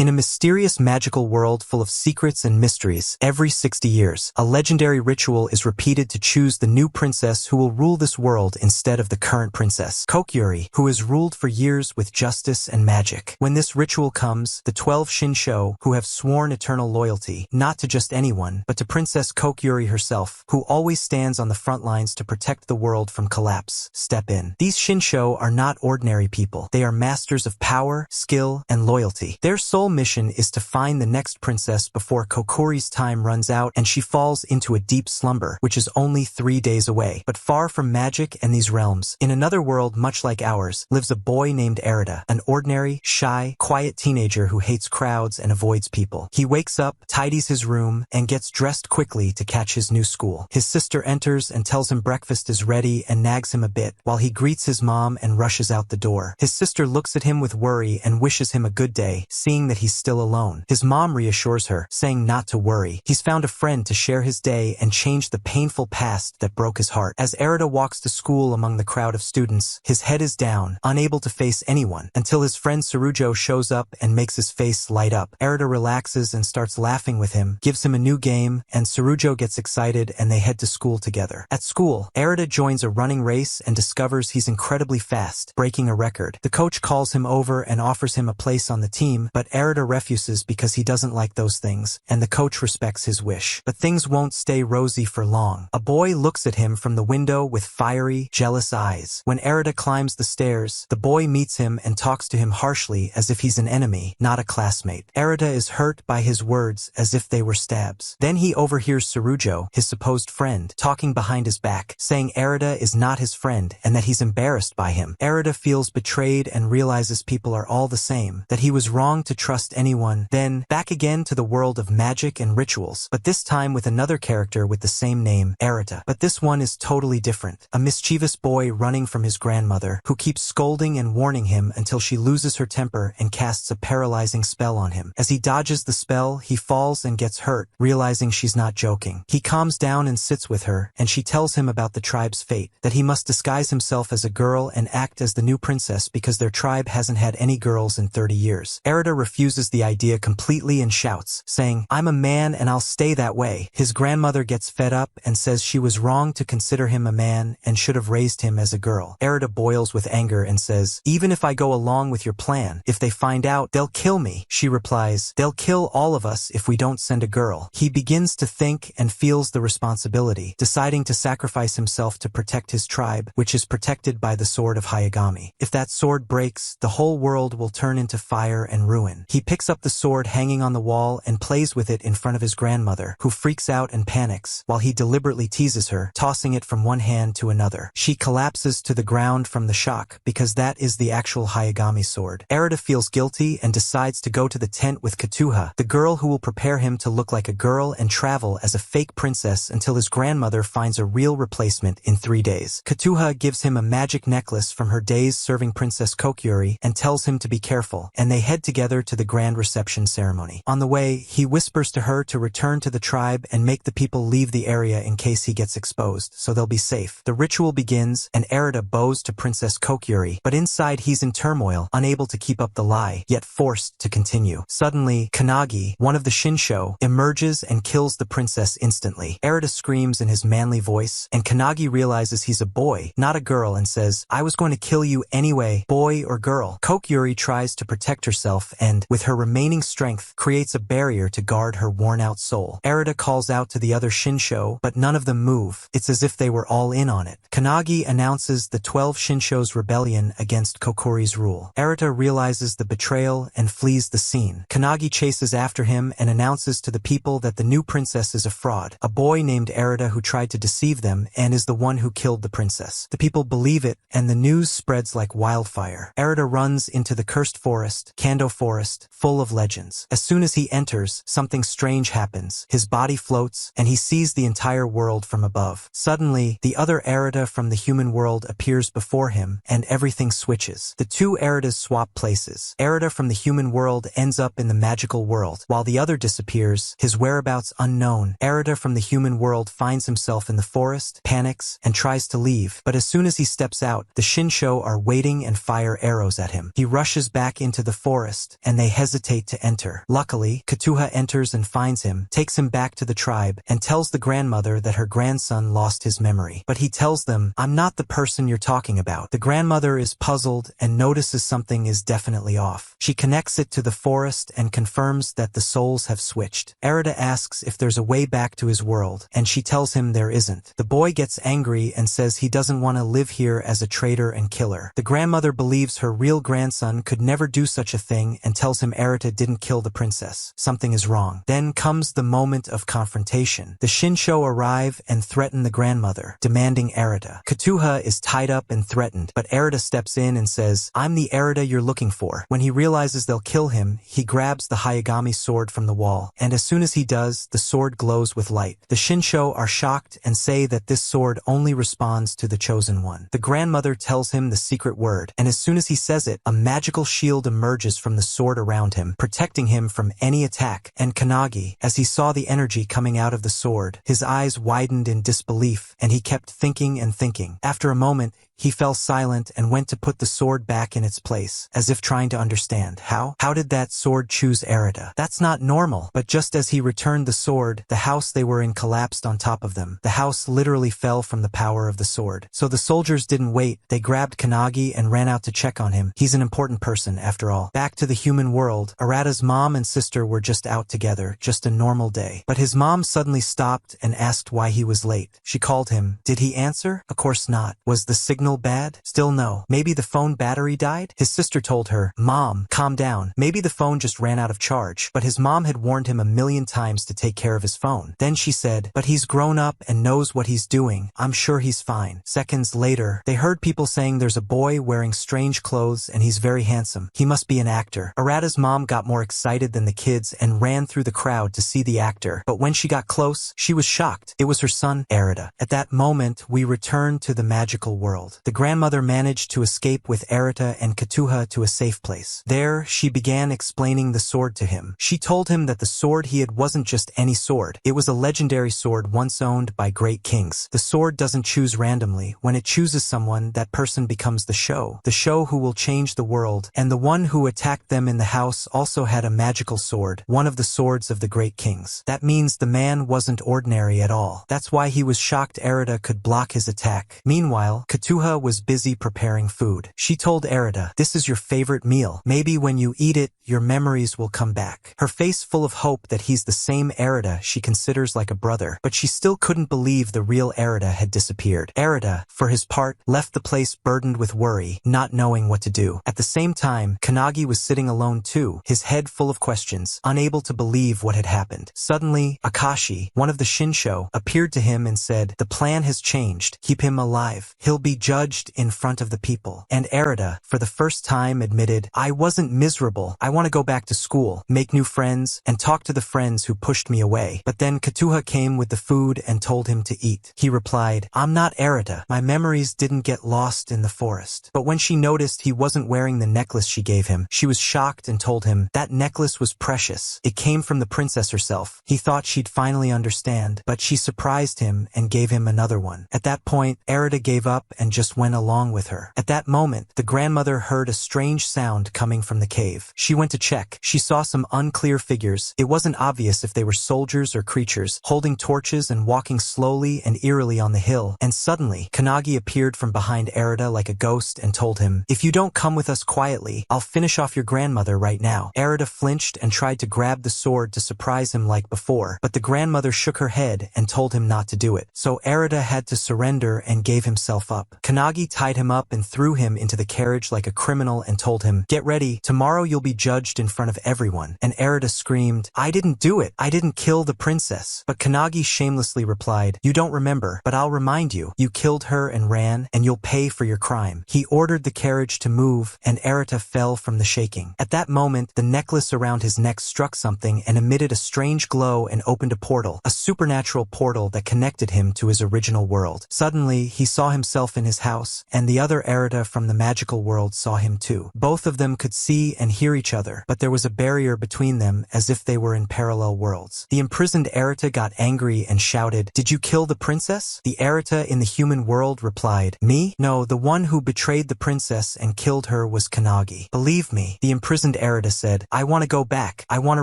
In a mysterious magical world full of secrets and mysteries, every 60 years, a legendary ritual is repeated to choose the new princess who will rule this world instead of the current princess, Kokyuri, who has ruled for years with justice and magic. When this ritual comes, the 12 Shinsho, who have sworn eternal loyalty, not to just anyone, but to Princess Kokyuri herself, who always stands on the front lines to protect the world from collapse, step in. These Shinsho are not ordinary people. They are masters of power, skill, and loyalty. Their sole mission is to find the next princess before Kokuri's time runs out and she falls into a deep slumber, which is only 3 days away. But far from magic and these realms, in another world much like ours, lives a boy named Eritta, an ordinary, shy, quiet teenager who hates crowds and avoids people. He wakes up, tidies his room, and gets dressed quickly to catch his new school. His sister enters and tells him breakfast is ready and nags him a bit, while he greets his mom and rushes out the door. His sister looks at him with worry and wishes him a good day, seeing that he's still alone. His mom reassures her, saying not to worry. He's found a friend to share his day and change the painful past that broke his heart. As Arida walks to school among the crowd of students, his head is down, unable to face anyone, until his friend Sujo shows up and makes his face light up. Arida relaxes and starts laughing with him, gives him a new game, and Sujo gets excited and they head to school together. At school, Arida joins a running race and discovers he's incredibly fast, breaking a record. The coach calls him over and offers him a place on the team, but Arida refuses because he doesn't like those things, and the coach respects his wish. But things won't stay rosy for long. A boy looks at him from the window with fiery, jealous eyes. When Arida climbs the stairs, the boy meets him and talks to him harshly as if he's an enemy, not a classmate. Arida is hurt by his words as if they were stabs. Then he overhears Sujo, his supposed friend, talking behind his back, saying Arida is not his friend and that he's embarrassed by him. Arida feels betrayed and realizes people are all the same, that he was wrong to trust anyone. Then, back again to the world of magic and rituals, but this time with another character with the same name, Eritta. But this one is totally different. A mischievous boy running from his grandmother, who keeps scolding and warning him until she loses her temper and casts a paralyzing spell on him. As he dodges the spell, he falls and gets hurt, realizing she's not joking. He calms down and sits with her, and she tells him about the tribe's fate, that he must disguise himself as a girl and act as the new princess because their tribe hasn't had any girls in 30 years. Eritta refuses the idea completely and shouts, saying, "I'm a man and I'll stay that way." His grandmother gets fed up and says she was wrong to consider him a man and should have raised him as a girl. Eritta boils with anger and says, "Even if I go along with your plan, if they find out, they'll kill me." She replies, "They'll kill all of us if we don't send a girl." He begins to think and feels the responsibility, deciding to sacrifice himself to protect his tribe, which is protected by the sword of Hyagami. If that sword breaks, the whole world will turn into fire and ruin. He picks up the sword hanging on the wall and plays with it in front of his grandmother, who freaks out and panics, while he deliberately teases her, tossing it from one hand to another. She collapses to the ground from the shock, because that is the actual Hyagami sword. Arida feels guilty and decides to go to the tent with Katuha, the girl who will prepare him to look like a girl and travel as a fake princess until his grandmother finds a real replacement in 3 days. Katuha gives him a magic necklace from her days serving Princess Kokyuri and tells him to be careful, and they head together to the grand reception ceremony. On the way, he whispers to her to return to the tribe and make the people leave the area in case he gets exposed, so they'll be safe. The ritual begins, and Arida bows to Princess Kokyuri, but inside he's in turmoil, unable to keep up the lie, yet forced to continue. Suddenly, Kanagi, one of the Shinsho, emerges and kills the princess instantly. Arida screams in his manly voice, and Kanagi realizes he's a boy, not a girl, and says, "I was going to kill you anyway, boy or girl." Kokyuri tries to protect herself and, with her remaining strength, creates a barrier to guard her worn-out soul. Arida calls out to the other Shinsho, but none of them move. It's as if they were all in on it. Kanagi announces the 12 Shinsho's rebellion against Kokuri's rule. Eritta realizes the betrayal and flees the scene. Kanagi chases after him and announces to the people that the new princess is a fraud, a boy named Arida who tried to deceive them and is the one who killed the princess. The people believe it, and the news spreads like wildfire. Arida runs into the cursed forest, Kando Forest, full of legends. As soon as he enters, something strange happens. His body floats, and he sees the entire world from above. Suddenly, the other Arida from the human world appears before him, and everything switches. The two Aridas swap places. Arida from the human world ends up in the magical world, while the other disappears, his whereabouts unknown. Arida from the human world finds himself in the forest, panics, and tries to leave, but as soon as he steps out, the Shinsho are waiting and fire arrows at him. He rushes back into the forest, and they hesitate to enter. Luckily, Gotoya enters and finds him, takes him back to the tribe, and tells the grandmother that her grandson lost his memory. But he tells them, "I'm not the person you're talking about." The grandmother is puzzled and notices something is definitely off. She connects it to the forest and confirms that the souls have switched. Eritta asks if there's a way back to his world, and she tells him there isn't. The boy gets angry and says he doesn't want to live here as a traitor and killer. The grandmother believes her real grandson could never do such a thing and tells him Eritta didn't kill the princess. Something is wrong. Then comes the moment of confrontation. The Shinsho arrive and threaten the grandmother, demanding Eritta. Gotoya is tied up and threatened, but Eritta steps in and says, "I'm the Eritta you're looking for." When he realizes they'll kill him, he grabs the Hayagami sword from the wall, and as soon as he does, the sword glows with light. The Shinsho are shocked and say that this sword only responds to the chosen one. The grandmother tells him the secret word, and as soon as he says it, a magical shield emerges from the sword around him, protecting him from any attack. And Kanagi, as he saw the energy coming out of the sword, his eyes widened in disbelief, and he kept thinking and thinking. After a moment, he fell silent and went to put the sword back in its place, as if trying to understand. How did that sword choose Eritta? That's not normal. But just as he returned the sword, the house they were in collapsed on top of them. The house literally fell from the power of the sword. So the soldiers didn't wait. They grabbed Kanagi and ran out to check on him. He's an important person, after all. Back to the human world, Arida's mom and sister were just out together, just a normal day. But his mom suddenly stopped and asked why he was late. She called him. Did he answer? Of course not. Was the signal bad? Still no. Maybe the phone battery died? His sister told her, "Mom, calm down. Maybe the phone just ran out of charge." But his mom had warned him a million times to take care of his phone. Then she said, "But he's grown up and knows what he's doing. I'm sure he's fine." Seconds later, they heard people saying there's a boy wearing strange clothes and he's very handsome. He must be an actor. Arida's mom got more excited than the kids and ran through the crowd to see the actor. But when she got close, she was shocked. It was her son, Eritta. At that moment, we returned to the magical world. The grandmother managed to escape with Eritta and Gotoya to a safe place. There, she began explaining the sword to him. She told him that the sword he had wasn't just any sword. It was a legendary sword once owned by great kings. The sword doesn't choose randomly. When it chooses someone, that person becomes the show who will change the world. And the one who attacked them in the house also had a magical sword, one of the swords of the great kings. That means the man wasn't ordinary at all. That's why he was shocked Eritta could block his attack. Meanwhile, Gotoya was busy preparing food. She told Eritta, "This is your favorite meal. Maybe when you eat it, your memories will come back." Her face full of hope that he's the same Eritta she considers like a brother, but she still couldn't believe the real Eritta had disappeared. Eritta, for his part, left the place burdened with worry, not knowing what to do. At the same time, Kanagi was sitting alone too, his head full of questions, unable to believe what had happened. Suddenly, Akashi, one of the Shinsho, appeared to him and said, "The plan has changed. Keep him alive. He'll be judged in front of the people." And Eritta, for the first time, admitted, "I wasn't miserable. I want to go back to school, make new friends, and talk to the friends who pushed me away." But then Gotoya came with the food and told him to eat. He replied, "I'm not Eritta. My memories didn't get lost in the forest." But when she noticed he wasn't wearing the necklace she gave him, she was shocked and told him that necklace was precious. It came from the princess herself. He thought she'd finally understand, but she surprised him and gave him another one. At that point, Eritta gave up and just went along with her. At that moment, the grandmother heard a strange sound coming from the cave. She went to check. She saw some unclear figures. It wasn't obvious if they were soldiers or creatures, holding torches and walking slowly and eerily on the hill. And suddenly, Kanagi appeared from behind Eritta like a ghost and told him, "If you don't come with us quietly, I'll finish off your grandmother right now." Eritta flinched and tried to grab the sword to surprise him like before, but the grandmother shook her head and told him not to do it. So Eritta had to surrender and gave himself up. Kanagi tied him up and threw him into the carriage like a criminal and told him, "Get ready, tomorrow you'll be judged in front of everyone." And Eritta screamed, "I didn't do it. I didn't kill the princess." But Kanagi shamelessly replied, "You don't remember, but I'll remind you. You killed her and ran, and you'll pay for your crime." He ordered the carriage to move, and Eritta fell from the shaking. At that moment, the necklace around his neck struck something and emitted a strange glow and opened a portal, a supernatural portal that connected him to his original world. Suddenly, he saw himself in his Eritta's house, and the other Eritta from the magical world saw him too. Both of them could see and hear each other, but there was a barrier between them as if they were in parallel worlds. The imprisoned Eritta got angry and shouted, "Did you kill the princess?" The Eritta in the human world replied, "Me? No, the one who betrayed the princess and killed her was Kanagi. Believe me." The imprisoned Eritta said, "I want to go back. I want to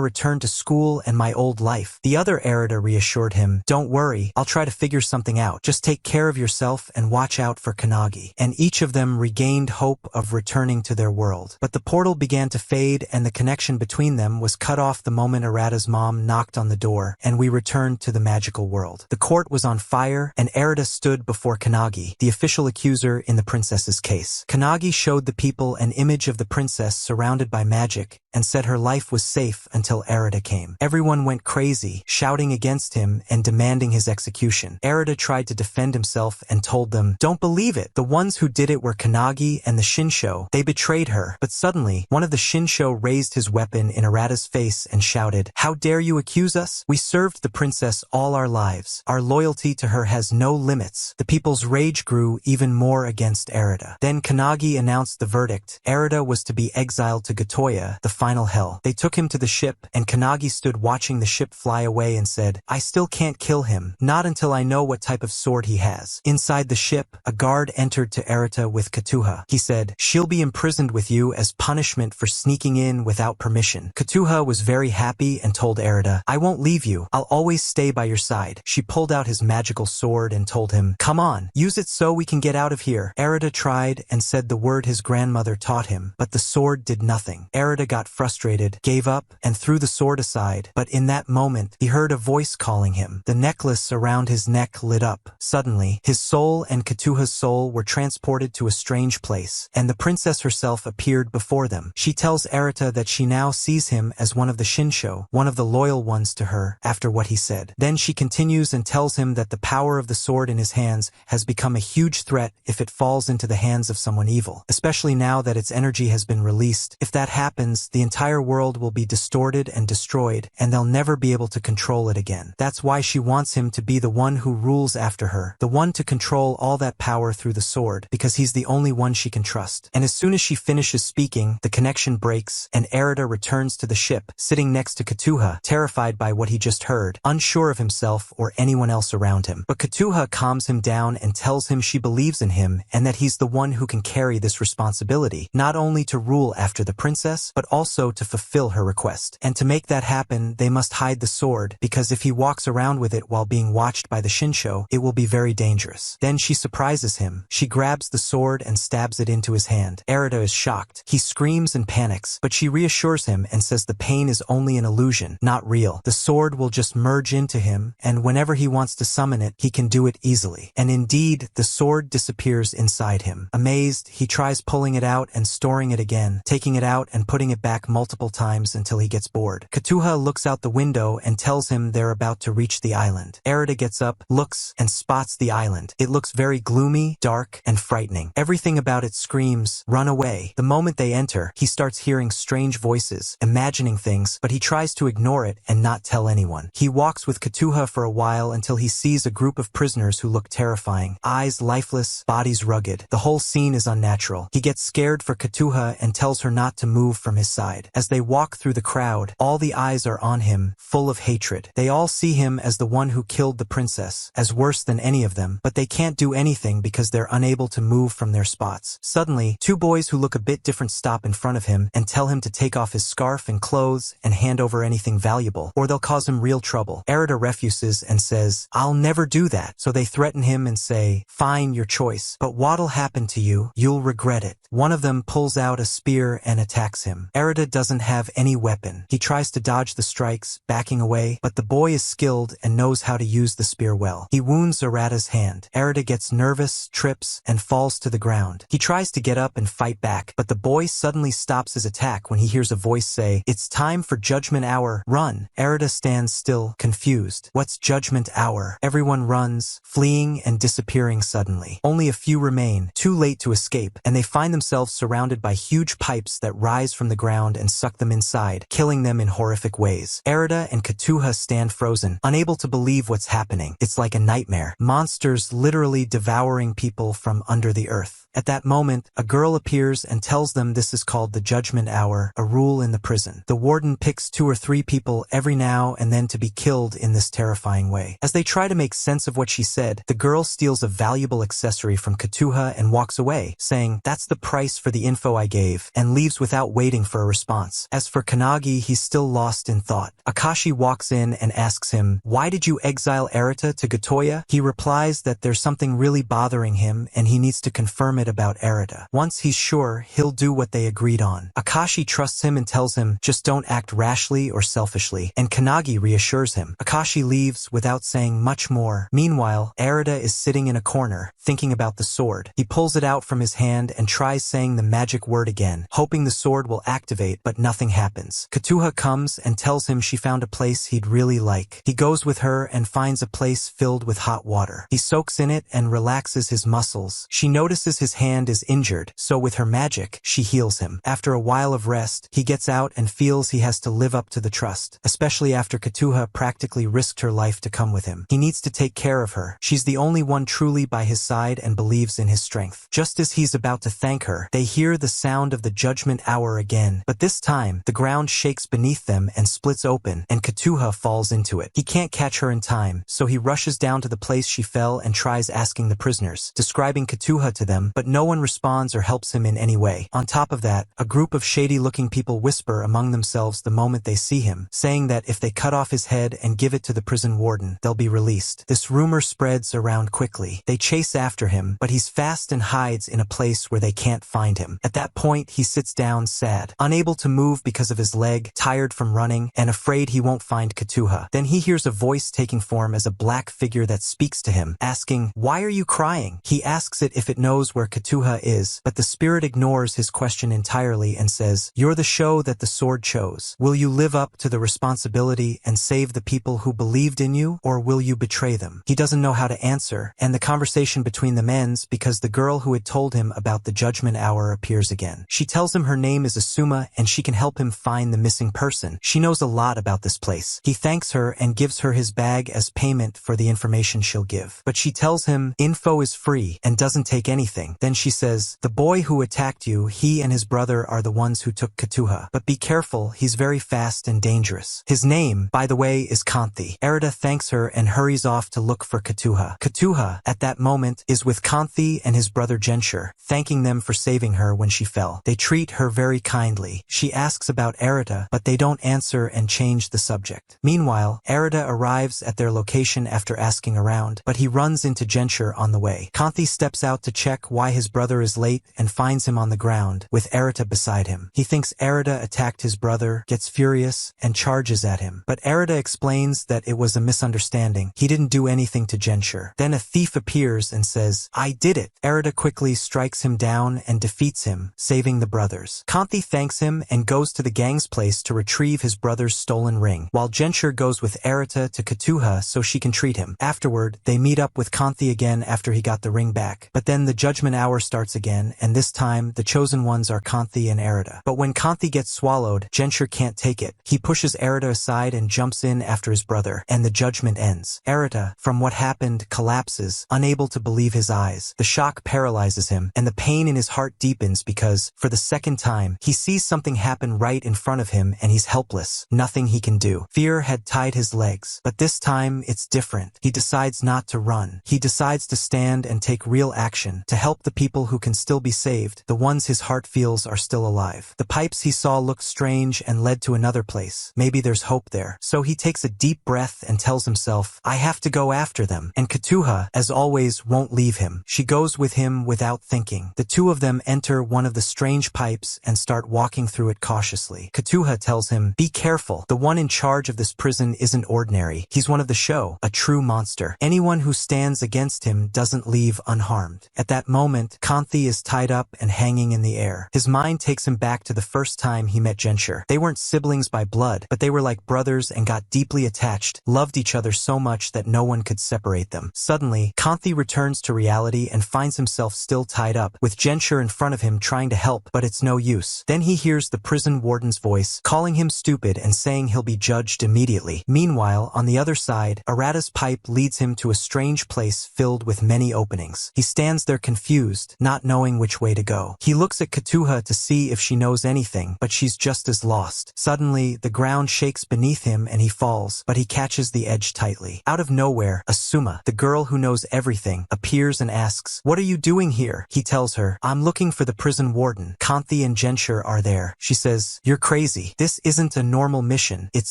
return to school and my old life." The other Eritta reassured him, "Don't worry, I'll try to figure something out. Just take care of yourself and watch out for Kanagi." And each of them regained hope of returning to their world. But the portal began to fade and the connection between them was cut off the moment Arida's mom knocked on the door, and we returned to the magical world. The court was on fire, and Eritta stood before Kanagi, the official accuser in the princess's case. Kanagi showed the people an image of the princess surrounded by magic, and said her life was safe until Eritta came. Everyone went crazy, shouting against him and demanding his execution. Eritta tried to defend himself and told them, "Don't believe it. The ones who did it were Kanagi and the Shinsho. They betrayed her." But suddenly, one of the Shinsho raised his weapon in Arida's face and shouted, "How dare you accuse us? We served the princess all our lives. Our loyalty to her has no limits." The people's rage grew even more against Eritta. Then Kanagi announced the verdict. Eritta was to be exiled to Gotoya, the final hell. They took him to the ship, and Kanagi stood watching the ship fly away and said, "I still can't kill him, not until I know what type of sword he has." Inside the ship, a guard entered to Eritta with Gotoya. He said, "She'll be imprisoned with you as punishment for sneaking in without permission." Gotoya was very happy and told Eritta, "I won't leave you. I'll always stay by your side." She pulled out his magical sword and told him, "Come on, use it so we can get out of here." Eritta tried and said the word his grandmother taught him, but the sword did nothing. Eritta got frustrated, gave up, and threw the sword aside, but in that moment, he heard a voice calling him. The necklace around his neck lit up. Suddenly, his soul and Gotoya's soul were transported to a strange place, and the princess herself appeared before them. She tells Eritta that she now sees him as one of the Shinsho, one of the loyal ones to her, after what he said. Then she continues and tells him that the power of the sword in his hands has become a huge threat if it falls into the hands of someone evil, especially now that its energy has been released. If that happens, the entire world will be distorted and destroyed, and they'll never be able to control it again. That's why she wants him to be the one who rules after her, the one to control all that power through the sword, because he's the only one she can trust. And as soon as she finishes speaking, the connection breaks, and Eritta returns to the ship, sitting next to Gotoya, terrified by what he just heard, unsure of himself or anyone else around him. But Gotoya calms him down and tells him she believes in him and that he's the one who can carry this responsibility, not only to rule after the princess, but also to fulfill her request. And to make that happen, they must hide the sword, because if he walks around with it while being watched by the Shinsho, it will be very dangerous. Then she surprises him. She grabs the sword and stabs it into his hand. Eritta is shocked. He screams and panics, but she reassures him and says the pain is only an illusion, not real. The sword will just merge into him, and whenever he wants to summon it, he can do it easily. And indeed, the sword disappears inside him. Amazed, he tries pulling it out and storing it again, taking it out and putting it back multiple times until he gets bored. Gotoya looks out the window and tells him they're about to reach the island. Eritta gets up, looks, and spots the island. It looks very gloomy, dark, and frightening. Everything about it screams, "Run away." The moment they enter, he starts hearing strange voices, imagining things, but he tries to ignore it and not tell anyone. He walks with Gotoya for a while until he sees a group of prisoners who look terrifying. Eyes lifeless, bodies rugged. The whole scene is unnatural. He gets scared for Gotoya and tells her not to move from his side. As they walk through the crowd, all the eyes are on him, full of hatred. They all see him as the one who killed the princess, as worse than any of them, but they can't do anything because they're unable to move from their spots. Suddenly, two boys who look a bit different stop in front of him and tell him to take off his scarf and clothes and hand over anything valuable, or they'll cause him real trouble. Eritta refuses and says, "I'll never do that." So they threaten him and say, "Fine, your choice, but what'll happen to you? You'll regret it." One of them pulls out a spear and attacks him. Eritta doesn't have any weapon. He tries to dodge the strikes, backing away, but the boy is skilled and knows how to use the spear well. He wounds Arida's hand. Eritta gets nervous, trips, and falls to the ground. He tries to get up and fight back, but the boy suddenly stops his attack when he hears a voice say, "It's time for Judgment Hour. Run." Eritta stands still, confused. What's Judgment Hour? Everyone runs, fleeing and disappearing suddenly. Only a few remain, too late to escape, and they find themselves surrounded by huge pipes that rise from the ground and suck them inside, killing them in horrific ways. Eritta and Gotoya stand frozen, unable to believe what's happening. It's like a nightmare. Monsters literally devouring people people from under the earth. At that moment, a girl appears and tells them this is called the Judgment Hour, a rule in the prison. The warden picks 2 or 3 people every now and then to be killed in this terrifying way. As they try to make sense of what she said, the girl steals a valuable accessory from Gotoya and walks away, saying, "That's the price for the info I gave," and leaves without waiting for a response. As for Kanagi, he's still lost in thought. Akashi walks in and asks him, "Why did you exile Eritta to Gotoya?" He replies that there's something really bothering him and he needs to confirm it about Eritta. Once he's sure, he'll do what they agreed on. Akashi trusts him and tells him, "Just don't act rashly or selfishly," and Kanagi reassures him. Akashi leaves without saying much more. Meanwhile, Arida is sitting in a corner, thinking about the sword. He pulls it out from his hand and tries saying the magic word again, hoping the sword will activate, but nothing happens. Gotoya comes and tells him she found a place he'd really like. He goes with her and finds a place filled with hot water. He soaks in it and relaxes his muscles. She notices his hand is injured, so with her magic, she heals him. After a while of rest, he gets out and feels he has to live up to the trust, especially after Gotoya practically risked her life to come with him. He needs to take care of her. She's the only one truly by his side and believes in his strength. Just as he's about to thank her, they hear the sound of the Judgment Hour again, but this time, the ground shakes beneath them and splits open, and Gotoya falls into it. He can't catch her in time, so he rushes down to the place she fell and tries asking the prisoners, describing Gotoya to them, but no one responds or helps him in any way. On top of that, a group of shady-looking people whisper among themselves the moment they see him, saying that if they cut off his head and give it to the prison warden, they'll be released. This rumor spreads around quickly. They chase after him, but he's fast and hides in a place where they can't find him. At that point, he sits down sad, unable to move because of his leg, tired from running, and afraid he won't find Gotoya. Then he hears a voice taking form as a black figure that speaks to him, asking, "Why are you crying?" He asks it if it knows where Gotoya is, but the spirit ignores his question entirely and says, "You're the show that the sword chose. Will you live up to the responsibility and save the people who believed in you, or will you betray them?" He doesn't know how to answer, and the conversation between them ends because the girl who had told him about the Judgment Hour appears again. She tells him her name is Asuma and she can help him find the missing person. She knows a lot about this place. He thanks her and gives her his bag as payment for the information she'll give. But she tells him info is free and doesn't take anything. Then she says, "The boy who attacked you, he and his brother are the ones who took Gotoya. But be careful, he's very fast and dangerous. His name, by the way, is Kanthi." Eritta thanks her and hurries off to look for Gotoya. Gotoya, at that moment, is with Kanthi and his brother Shinsho, thanking them for saving her when she fell. They treat her very kindly. She asks about Eritta, but they don't answer and change the subject. Meanwhile, Eritta arrives at their location after asking around, but he runs into Shinsho on the way. Kanthi steps out to check why his brother is late and finds him on the ground, with Eritta beside him. He thinks Eritta attacked his brother, gets furious, and charges at him. But Eritta explains that it was a misunderstanding. He didn't do anything to Shinsho. Then a thief appears and says, "I did it." Eritta quickly strikes him down and defeats him, saving the brothers. Kanthi thanks him and goes to the gang's place to retrieve his brother's stolen ring, while Shinsho goes with Eritta to Gotoya so she can treat him. Afterward, they meet up with Kanthi again after he got the ring back. But then the Judgment Hour starts again, and this time, the chosen ones are Kanthi and Eritta. But when Kanthi gets swallowed, Shinsho can't take it. He pushes Eritta aside and jumps in after his brother, and the judgment ends. Eritta, from what happened, collapses, unable to believe his eyes. The shock paralyzes him, and the pain in his heart deepens because, for the second time, he sees something happen right in front of him and he's helpless. Nothing he can do. Fear had tied his legs, but this time it's different. He decides not to run. He decides to stand and take real action to help the people who can still be saved, the ones his heart feels are still alive. The pipes he saw looked strange and led to another place. Maybe there's hope there. So he takes a deep breath and tells himself, "I have to go after them." And Gotoya, as always, won't leave him. She goes with him without thinking. The two of them enter one of the strange pipes and start walking through it cautiously. Gotoya tells him, "Be careful. The one in charge of this prison isn't ordinary. He's one of the show, a true monster. Anyone who stands against him doesn't leave unharmed." At that moment, moment, Kanthi is tied up and hanging in the air. His mind takes him back to the first time he met Gensher. They weren't siblings by blood, but they were like brothers and got deeply attached, loved each other so much that no one could separate them. Suddenly, Kanthi returns to reality and finds himself still tied up, with Gensher in front of him trying to help, but it's no use. Then he hears the prison warden's voice, calling him stupid and saying he'll be judged immediately. Meanwhile, on the other side, Arida's pipe leads him to a strange place filled with many openings. He stands there confused, not knowing which way to go. He looks at Gotoya to see if she knows anything, but she's just as lost. Suddenly, the ground shakes beneath him and he falls, but he catches the edge tightly. Out of nowhere, Asuma, the girl who knows everything, appears and asks, "What are you doing here?" He tells her, "I'm looking for the prison warden. Kanthi and Gensher are there." She says, "You're crazy. This isn't a normal mission. It's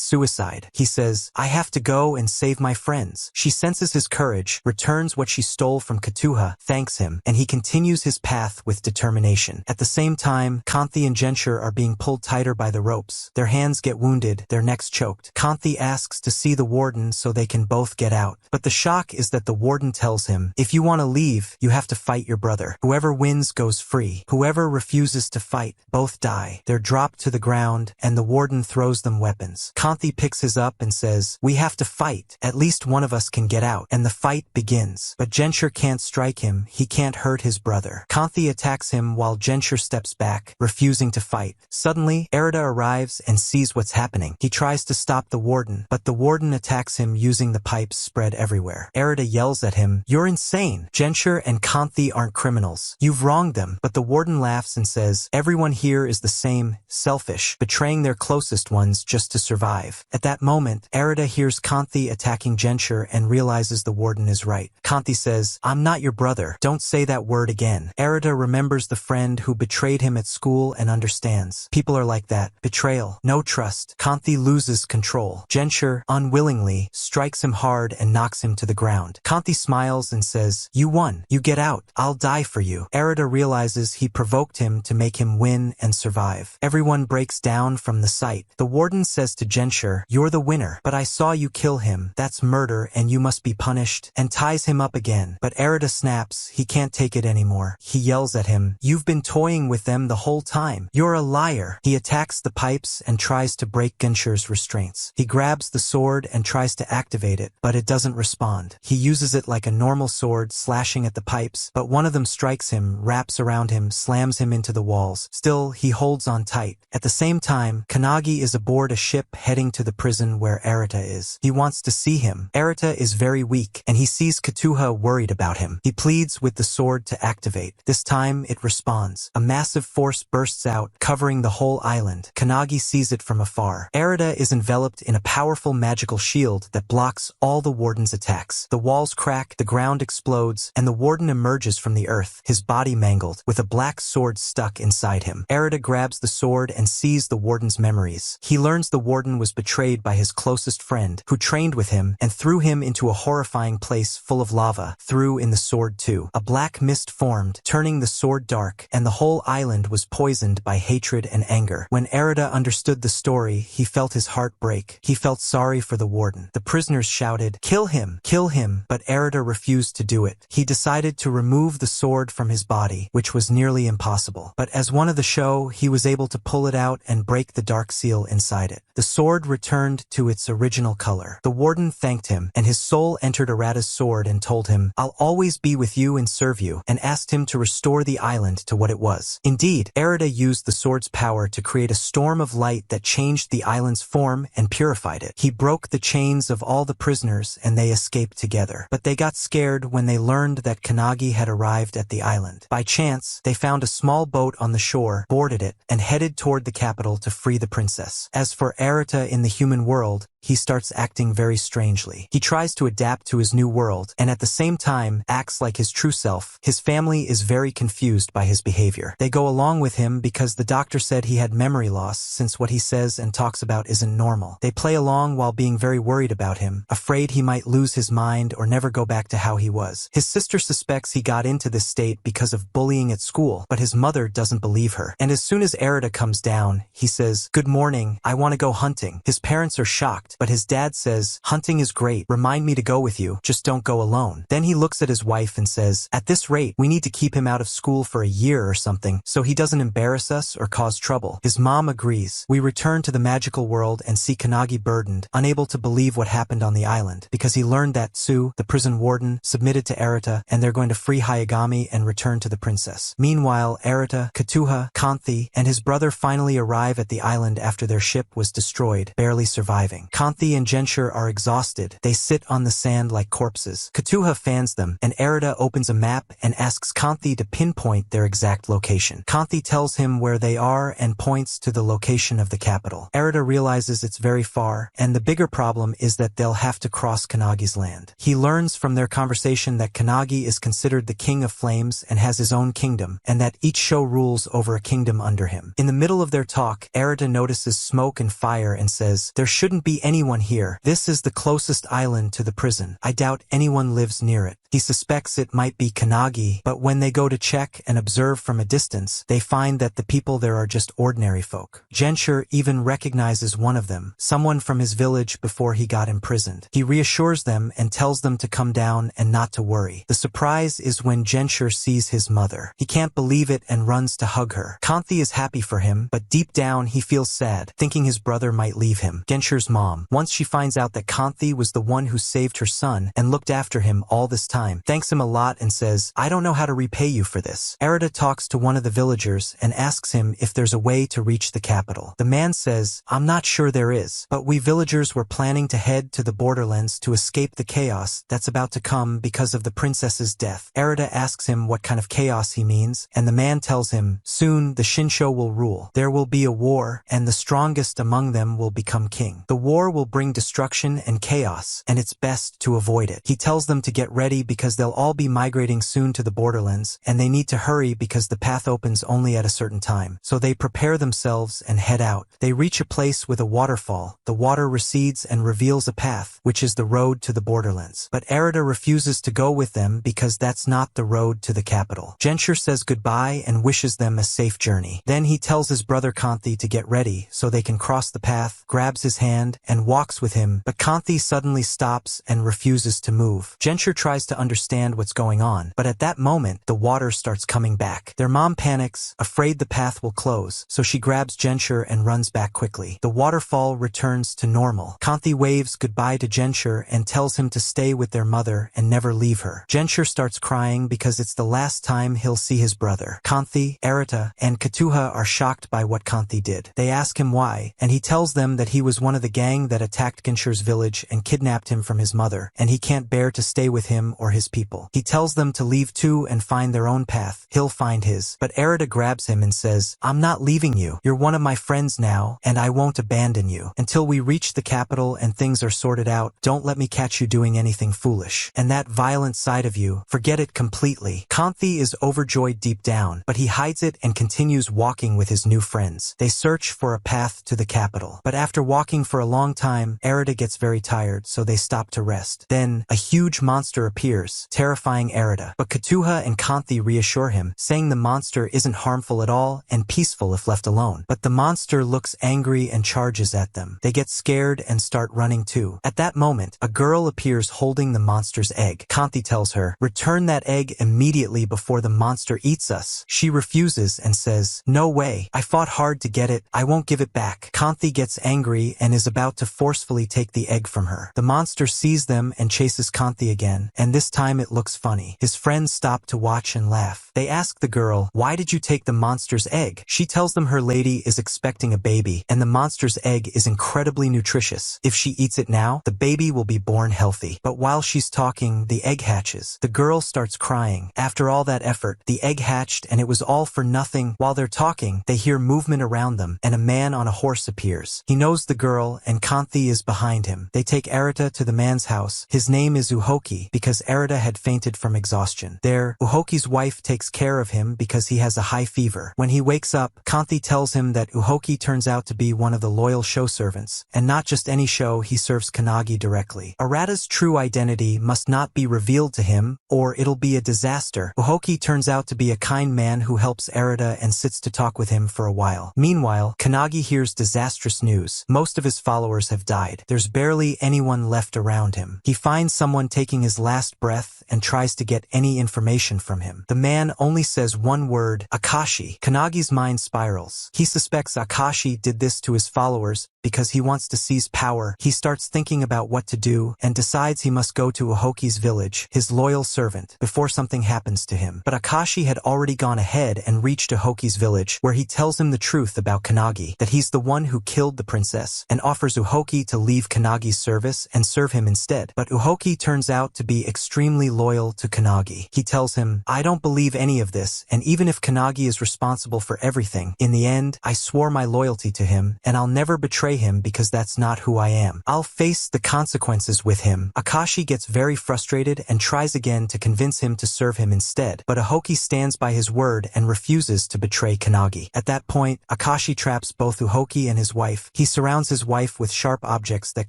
suicide." He says, "I have to go and save my friends." She senses his courage, returns what she stole from Gotoya, thanks him, and he continues his path with determination. At the same time, Kanthi and Gensher are being pulled tighter by the ropes. Their hands get wounded, their necks choked. Kanthi asks to see the warden so they can both get out. But the shock is that the warden tells him, "If you want to leave, you have to fight your brother. Whoever wins goes free. Whoever refuses to fight, both die." They're dropped to the ground, and the warden throws them weapons. Kanthi picks his up and says, "We have to fight. At least one of us can get out." And the fight begins. But Gensher can't strike him. He can't hurt his brother. Kanthi attacks him while Gensher steps back, refusing to fight. Suddenly, Eritta arrives and sees what's happening. He tries to stop the warden, but the warden attacks him using the pipes spread everywhere. Eritta yells at him, "You're insane. Gensher and Kanthi aren't criminals. You've wronged them." But the warden laughs and says, "Everyone here is the same, selfish, betraying their closest ones just to survive." At that moment, Eritta hears Kanthi attacking Gensher and realizes the warden is right. Kanthi says, "I'm not your brother. Don't say that word again." Eritta remembers the friend who betrayed him at school and understands. People are like that. Betrayal. No trust. Kanthi loses control. Gensher, unwillingly, strikes him hard and knocks him to the ground. Kanthi smiles and says, "You won. You get out. I'll die for you." Eritta realizes he provoked him to make him win and survive. Everyone breaks down from the sight. The warden says to Gensher, "You're the winner, but I saw you kill him. That's murder and you must be punished," and ties him up again. But Eritta snaps. He can't take it anymore. He yells at him, "You've been toying with them the whole time. You're a liar." He attacks the pipes and tries to break Gensher's restraints. He grabs the sword and tries to activate it, but it doesn't respond. He uses it like a normal sword, slashing at the pipes, but one of them strikes him, wraps around him, slams him into the walls. Still, he holds on tight. At the same time, Kanagi is aboard a ship heading to the prison where Eritta is. He wants to see him. Eritta is very weak, and he sees Gotoya worried about him. He pleads with the sword to activate. This time, it responds. A massive force bursts out, covering the whole island. Kanagi sees it from afar. Eritta is enveloped in a powerful magical shield that blocks all the warden's attacks. The walls crack, the ground explodes, and the warden emerges from the earth, his body mangled, with a black sword stuck inside him. Eritta grabs the sword and sees the warden's memories. He learns the warden was betrayed by his closest friend, who trained with him and threw him into a horrifying place full of lava, threw in the sword too. A black mist formed, turning the sword dark, and the whole island was poisoned by hatred and anger. When Eritta understood the story, he felt his heart break. He felt sorry for the warden. The prisoners shouted, "Kill him! Kill him!" But Eritta refused to do it. He decided to remove the sword from his body, which was nearly impossible. But as one of the show, he was able to pull it out and break the dark seal inside it. The sword returned to its original color. The warden thanked him, and his soul entered Arida's sword and told him, "I'll always be with you and serve you," and asked him to restore the island to what it was. Indeed, Eritta used the sword's power to create a storm of light that changed the island's form and purified it. He broke the chains of all the prisoners and they escaped together. But they got scared when they learned that Kanagi had arrived at the island. By chance, they found a small boat on the shore, boarded it, and headed toward the capital to free the princess. As for Eritta in the human world, he starts acting very strangely. He tries to adapt to his new world, and at the same time, acts like his true self. His family is very confused by his behavior. They go along with him because the doctor said he had memory loss, since what he says and talks about isn't normal. They play along while being very worried about him, afraid he might lose his mind or never go back to how he was. His sister suspects he got into this state because of bullying at school, but his mother doesn't believe her. And as soon as Eritta comes down, he says, "Good morning, I want to go hunting." His parents are shocked, but his dad says, "Hunting is great. Remind me to go with you. Just don't go alone." Then he looks at his wife and says, "At this rate, wait, we need to keep him out of school for a year or something so he doesn't embarrass us or cause trouble. His mom agrees. We return to the magical world and see Kanagi burdened, unable to believe what happened on the island, because he learned that Tsu, the prison warden, submitted to Eritta, and they're going to free Hayagami and return to the princess. Meanwhile, Eritta, Kotoya, Kanthi, and his brother finally arrive at the island after their ship was destroyed, barely surviving. Kanthi and Shinsho are exhausted. They sit on the sand like corpses. Kotoya fans them, and Eritta opens a map and asks Kanthi to pinpoint their exact location. Kanthi tells him where they are and points to the location of the capital. Eritta realizes it's very far, and the bigger problem is that they'll have to cross Kanagi's land. He learns from their conversation that Kanagi is considered the king of flames and has his own kingdom, and that each show rules over a kingdom under him. In the middle of their talk, Eritta notices smoke and fire and says, "There shouldn't be anyone here. This is the closest island to the prison. I doubt anyone lives near it." He suspects it might be Kanagi, but when they go to check and observe from a distance, they find that the people there are just ordinary folk. Shinsho even recognizes one of them, someone from his village before he got imprisoned. He reassures them and tells them to come down and not to worry. The surprise is when Shinsho sees his mother. He can't believe it and runs to hug her. Kanthi is happy for him, but deep down he feels sad, thinking his brother might leave him. Shinsho's mom, once she finds out that Kanthi was the one who saved her son and looked after him all this time, thanks him a lot and says, "I don't know how to repay you for this." Eritta talks to one of the villagers and asks him if there's a way to reach the capital. The man says, "I'm not sure there is, but we villagers were planning to head to the borderlands to escape the chaos that's about to come because of the princess's death." Eritta asks him what kind of chaos he means, and the man tells him, "Soon the Shinsho will rule. There will be a war, and the strongest among them will become king. The war will bring destruction and chaos, and it's best to avoid it." He tells them to get ready because they'll all be migrating soon to the borderlands, and they need to hurry because the path opens only at a certain time. So they prepare themselves and head out. They reach a place with a waterfall. The water recedes and reveals a path, which is the road to the borderlands. But Eritta refuses to go with them because that's not the road to the capital. Shinsho says goodbye and wishes them a safe journey. Then he tells his brother Kanthi to get ready so they can cross the path, grabs his hand, and walks with him, but Kanthi suddenly stops and refuses to move. Shinsho tries to understand what's going on, but at that moment, the water starts coming back. Their mom panics, afraid the path will close, so she grabs Shinsho and runs back quickly. The waterfall returns to normal. Kanthi waves goodbye to Shinsho and tells him to stay with their mother and never leave her. Shinsho starts crying because it's the last time he'll see his brother. Kanthi, Eritta, and Kotoya are shocked by what Kanthi did. They ask him why, and he tells them that he was one of the gang that attacked Shinsho's village and kidnapped him from his mother, and he can't bear to stay with him or his people. He tells them to leave too and find their own path. He'll find his. But Eritta grabs him and says, "I'm not leaving you. You're one of my friends now, and I won't abandon you. Until we reach the capital and things are sorted out, don't let me catch you doing anything foolish. And that violent side of you, forget it completely." Kanthi is overjoyed deep down, but he hides it and continues walking with his new friends. They search for a path to the capital. But after walking for a long time, Eritta gets very tired, so they stop to rest. Then, a huge monster appears, terrifying Eritta. But Kotoya and Kanthi reassure him, saying the monster isn't harmful at all and peaceful if left alone. But the monster looks angry and charges at them. They get scared and start running too. At that moment, a girl appears holding the monster's egg. Kanthi tells her, "Return that egg immediately before the monster eats us." She refuses and says, "No way. I fought hard to get it. I won't give it back." Kanthi gets angry and is about to forcefully take the egg from her. The monster sees them and chases Kanthi again, and this time it looks funny. His friends stop to watch and laugh. They ask the girl, "Why did you take the monster's egg?" She tells them her lady is expecting a baby, and the monster's egg is incredibly nutritious. If she eats it now, the baby will be born healthy. But while she's talking, the egg hatches. The girl starts crying. After all that effort, the egg hatched and it was all for nothing. While they're talking, they hear movement around them, and a man on a horse appears. He knows the girl, and Kanthi is behind him. They take Eritta to the man's house. His name is Uhoki, because Eritta had fainted from exhaustion. There, Uhoki's wife takes care of him because he has a high fever. When he wakes up, Kanthi tells him that Uhoki turns out to be one of the loyal show servants, and not just any show, he serves Kanagi directly. Arida's true identity must not be revealed to him, or it'll be a disaster. Uhoki turns out to be a kind man who helps Eritta and sits to talk with him for a while. Meanwhile, Kanagi hears disastrous news. Most of his followers have died. There's barely anyone left around him. He finds someone taking his last breath and tries to get any information from him. The man only says one word, Akashi. Kanagi's mind spirals. He suspects Akashi did this to his followers because he wants to seize power. He starts thinking about what to do and decides he must go to Uhoki's village, his loyal servant, before something happens to him. But Akashi had already gone ahead and reached Uhoki's village, where he tells him the truth about Kanagi, that he's the one who killed the princess, and offers Uhoki to leave Kanagi's service and serve him instead. But Uhoki turns out to be extremely loyal to Kanagi. He tells him, I don't believe any of this, and even if Kanagi is responsible for everything, in the end, I swore my loyalty to him, and I'll never betray him because that's not who I am. I'll face the consequences with him. Akashi gets very frustrated and tries again to convince him to serve him instead, but Uhoki stands by his word and refuses to betray Kanagi. At that point, Akashi traps both Uhoki and his wife. He surrounds his wife with sharp objects that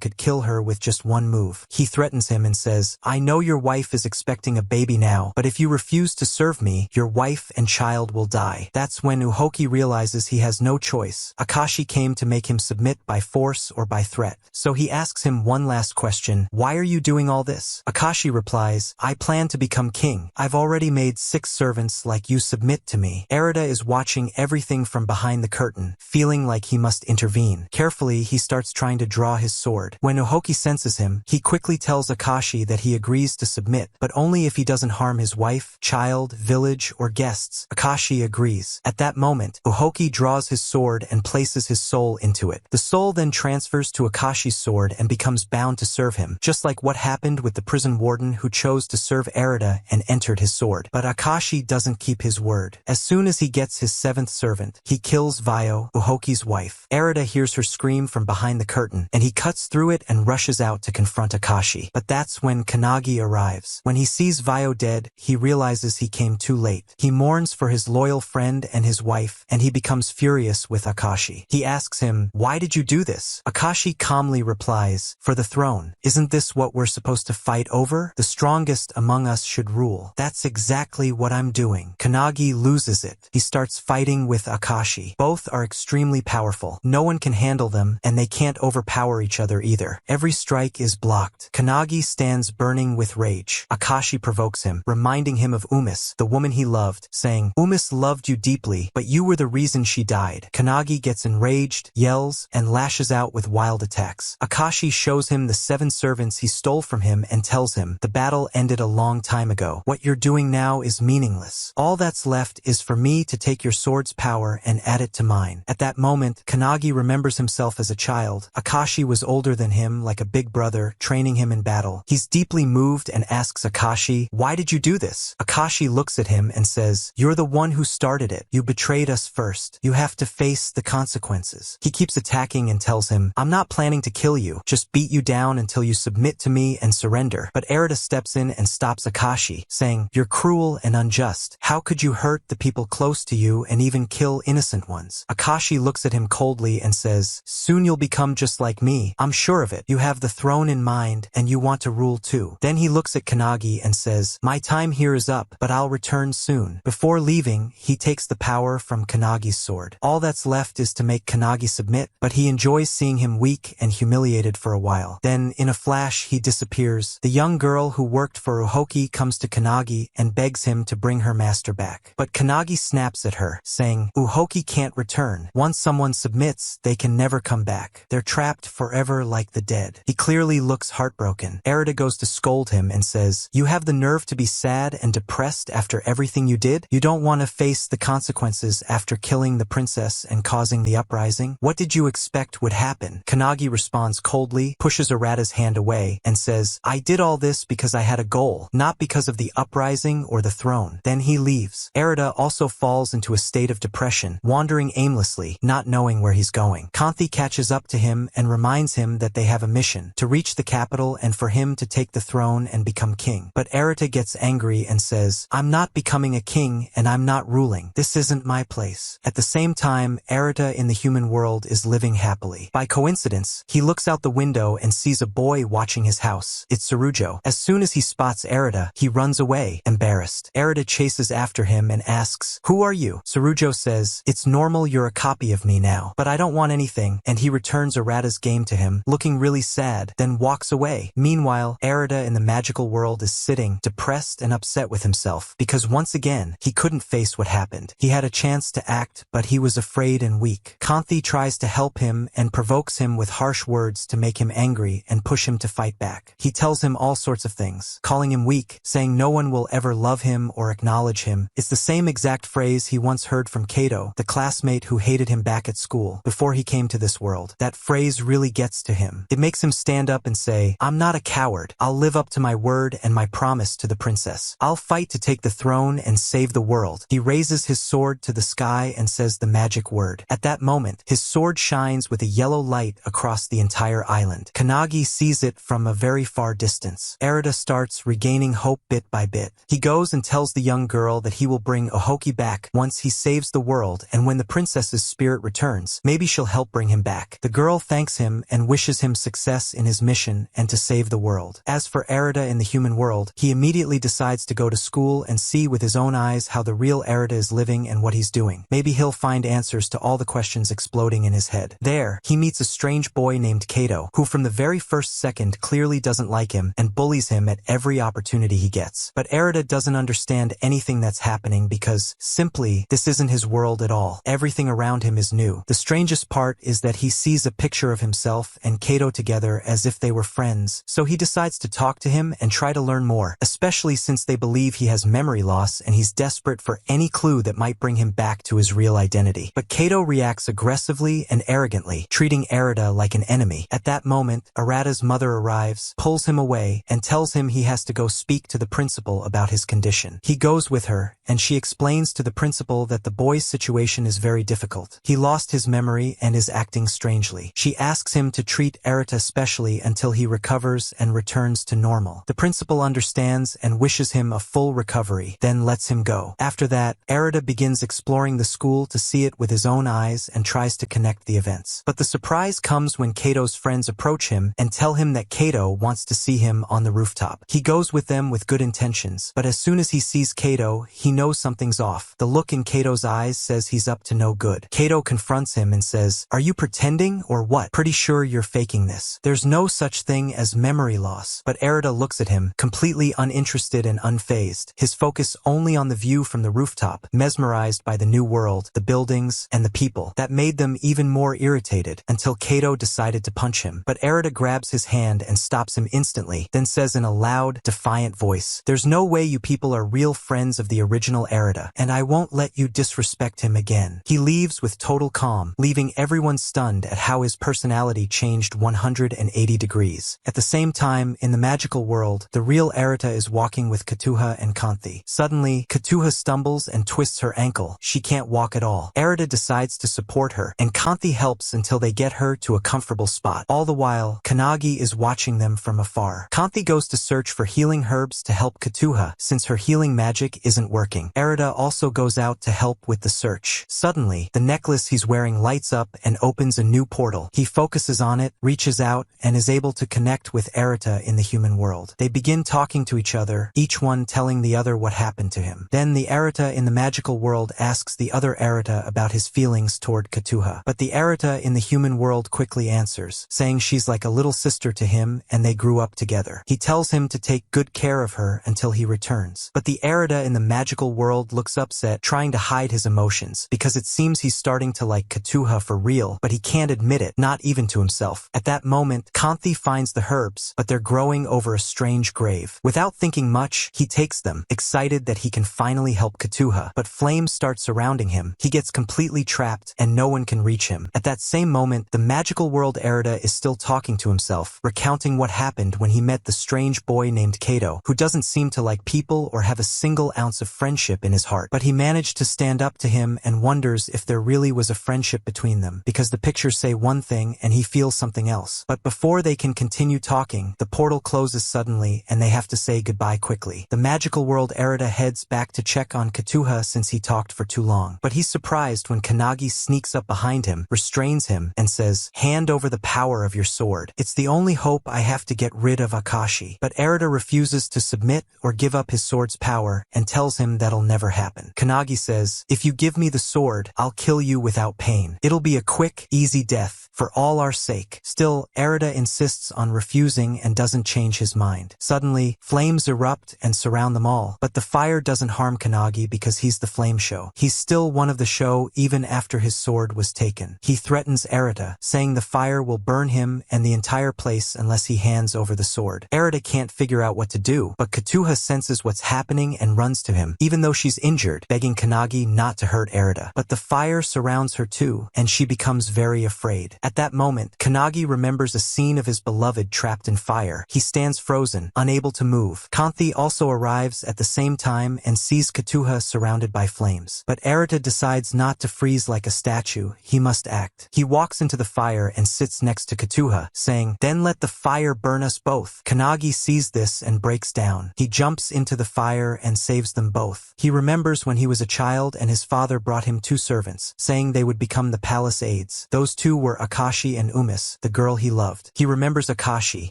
could kill her with just one move. He threatens him and says, I know your wife is expecting a baby now, but if you refuse to serve me, your wife and child will die. That's when Uhoki realizes he has no choice. Akashi came to make him submit by force or by threat. So he asks him one last question, why are you doing all this? Akashi replies, I plan to become king. I've already made 6 servants like you submit to me. Eritta is watching everything from behind the curtain, feeling like he must intervene. Carefully, he starts trying to draw his sword. When Uhoki senses him, he quickly tells Akashi that he agrees to submit, but only if he doesn't harm his wife, child, village, or guests. Akashi agrees. At that moment, Uhoki draws his sword and places his soul into it. The soul then transfers to Akashi's sword and becomes bound to serve him, just like what happened with the prison warden who chose to serve Eritta and entered his sword. But Akashi doesn't keep his word. As soon as he gets his 7th servant, he kills Vio, Uhoki's wife. Eritta hears her scream from behind the curtain, and he cuts through it and rushes out to confront Akashi. But that's when Kanagi arrives. When he sees Vio dead, he realizes he came too late. He mourns for his loyal friend and his wife, and he becomes furious with Akashi. He asks him, why did you do this? Akashi calmly replies, for the throne. Isn't this what we're supposed to fight over? The strongest among us should rule. That's exactly what I'm doing. Kanagi loses it. He starts fighting with Akashi. Both are extremely powerful. No one can handle them, and they can't overpower each other either. Every strike is blocked. Kanagi stands burning with rage. Akashi provokes him, reminding him of Umis, the woman he loved, saying, Umis loved you deeply, but you were the reason she died. Kanagi gets enraged, yells, and lashes out with wild attacks. Akashi shows him the 7 servants he stole from him and tells him, the battle ended a long time ago. What you're doing now is meaningless. All that's left is for me to take your sword's power and add it to mine. At that moment, Kanagi remembers himself as a child. Akashi was older than him, like a big brother, training him in battle. He's deeply moved and asks Akashi, why did you do this? Akashi looks at him and says, you're the one who started it. You betrayed us first. You have to face the consequences. He keeps attacking and tells him, I'm not planning to kill you, just beat you down until you submit to me and surrender. But Eritta steps in and stops Akashi, saying, you're cruel and unjust. How could you hurt the people close to you and even kill innocent ones? Akashi looks at him coldly and says, soon you'll become just like me. I'm sure of it. You have the throne in mind and you want to rule too. Then he looks at Kanagi and says, my time here is up, but I'll return soon. Before leaving, he takes the power from Kanagi's sword. All that's left is to make Kanagi submit, but he enjoys seeing him weak and humiliated for a while. Then, in a flash, he disappears. The young girl who worked for Uhoki comes to Kanagi and begs him to bring her master back. But Kanagi snaps at her, saying, Uhoki can't return. Once someone submits, they can never come back. They're trapped forever like the dead. He clearly looks heartbroken. Eritta goes to scold him and says, you have the nerve to be sad and depressed after everything you did? You don't want to face the consequences after killing the princess and causing the uprising? What did you expect would happen? Kanagi responds coldly, pushes Arada's hand away, and says, I did all this because I had a goal, not because of the uprising or the throne. Then he leaves. Eritta also falls into a state of depression, wandering aimlessly, not knowing where he's going. Kanthi catches up to him and reminds him that they have a mission, to reach the capital and for him to take the throne and become king. But Eritta gets angry and says, I'm not becoming a king and I'm not ruling. This isn't my place. At the same time, Eritta in the human world is living happily. By coincidence, he looks out the window and sees a boy watching his house. It's Sujo. As soon as he spots Eritta, he runs away, embarrassed. Eritta chases after him and asks, who are you? Sujo says, it's normal, you're a copy of me now, but I don't want anything, and he returns Arada's game to him, looking really sad, then walks away. Meanwhile, Eritta in the magical world is is sitting, depressed and upset with himself, because once again, he couldn't face what happened. He had a chance to act, but he was afraid and weak. Kanagi tries to help him and provokes him with harsh words to make him angry and push him to fight back. He tells him all sorts of things, calling him weak, saying no one will ever love him or acknowledge him. It's the same exact phrase he once heard from Kato, the classmate who hated him back at school, before he came to this world. That phrase really gets to him. It makes him stand up and say, "I'm not a coward. I'll live up to my word and my promise to the princess. I'll fight to take the throne and save the world." He raises his sword to the sky and says the magic word. At that moment, his sword shines with a yellow light across the entire island. Kanagi sees it from a very far distance. Eritta starts regaining hope bit by bit. He goes and tells the young girl that he will bring Ohoki back once he saves the world, and when the princess's spirit returns, maybe she'll help bring him back. The girl thanks him and wishes him success in his mission and to save the world. As for Eritta in the human world, he immediately decides to go to school and see with his own eyes how the real Eritta is living and what he's doing. Maybe he'll find answers to all the questions exploding in his head. There, he meets a strange boy named Kato, who from the very first second clearly doesn't like him and bullies him at every opportunity he gets. But Eritta doesn't understand anything that's happening because, simply, this isn't his world at all. Everything around him is new. The strangest part is that he sees a picture of himself and Kato together as if they were friends, so he decides to talk to him and try to learn more, especially since they believe he has memory loss and he's desperate for any clue that might bring him back to his real identity. But Kato reacts aggressively and arrogantly, treating Eritta like an enemy. At that moment, Arida's mother arrives, pulls him away, and tells him he has to go speak to the principal about his condition. He goes with her, and she explains to the principal that the boy's situation is very difficult. He lost his memory and is acting strangely. She asks him to treat Eritta specially until he recovers and returns to normal. The principal understands and wishes him a full recovery, then lets him go. After that, Eritta begins exploring the school to see it with his own eyes and tries to connect the events. But the surprise comes when Kato's friends approach him and tell him that Kato wants to see him on the rooftop. He goes with them with good intentions, but as soon as he sees Kato, he knows something's off. The look in Kato's eyes says he's up to no good. Kato confronts him and says, "Are you pretending or what? Pretty sure you're faking this. There's no such thing as memory loss." But Eritta looks at him, completely uninterested and unfazed, his focus only on the view from the rooftop, mesmerized by the new world, the buildings, and the people. That made them even more irritated, until Kato decided to punch him. But Eritta grabs his hand and stops him instantly, then says in a loud, defiant voice, "There's no way you people are real friends of the original Eritta, and I won't let you disrespect him again." He leaves with total calm, leaving everyone stunned at how his personality changed 180 degrees. At the same time, in the magical world, the real Eritta is walking with Gotoya and Kanagi. Suddenly, Gotoya stumbles and twists her ankle. She can't walk at all. Eritta decides to support her, and Kanagi helps until they get her to a comfortable spot. All the while, Kanagi is watching them from afar. Kanagi goes to search for healing herbs to help Gotoya, since her healing magic isn't working. Eritta also goes out to help with the search. Suddenly, the necklace he's wearing lights up and opens a new portal. He focuses on it, reaches out, and is able to connect with Eritta in the human world. They begin talking to each other, each one telling the other what happened to him. Then the Eritta in the magical world asks the other Eritta about his feelings toward Gotoya. But the Eritta in the human world quickly answers, saying she's like a little sister to him and they grew up together. He tells him to take good care of her until he returns. But the Eritta in the magical world looks upset, trying to hide his emotions, because it seems he's starting to like Gotoya for real, but he can't admit it, not even to himself. At that moment, Kanagi finds the herbs, but they're growing over a strange grave. Without thinking much, he takes them, excited that he can finally help Gotoya, but flames start surrounding him. He gets completely trapped, and no one can reach him. At that same moment, the magical world Eritta is still talking to himself, recounting what happened when he met the strange boy named Kato, who doesn't seem to like people or have a single ounce of friendship in his heart. But he managed to stand up to him and wonders if there really was a friendship between them, because the pictures say one thing and he feels something else. But before they can continue talking, the portal closes suddenly and they have to say goodbye quickly. The magical world Eritta heads back to check on Gotoya since he talked for too long. But he's surprised when Kanagi sneaks up behind him, restrains him, and says, "Hand over the power of your sword. It's the only hope I have to get rid of Akashi." But Eritta refuses to submit or give up his sword's power and tells him that'll never happen. Kanagi says, "If you give me the sword, I'll kill you without pain. It'll be a quick, easy death. for all our sake. Still, Eritta insists on refusing and doesn't change his mind. Suddenly, flames erupt and surround them all, but the fire doesn't harm Kanagi because he's the flame show. He's still one of the show even after his sword was taken. He threatens Eritta, saying the fire will burn him and the entire place unless he hands over the sword. Eritta can't figure out what to do, but Gotoya senses what's happening and runs to him, even though she's injured, begging Kanagi not to hurt Eritta. But the fire surrounds her too, and she becomes very afraid. At that moment, Kanagi remembers a scene of his beloved trapped in fire. He stands frozen, unable to move. Kanthi also arrives at the same time and sees Gotoya surrounded by flames. But Eritta decides not to freeze like a statue. He must act. He walks into the fire and sits next to Gotoya, saying, "Then let the fire burn us both." Kanagi sees this and breaks down. He jumps into the fire and saves them both. He remembers when he was a child and his father brought him 2 servants, saying they would become the palace aides. Those 2 were Akashi and Umis, the girl he loved. He remembers Akashi,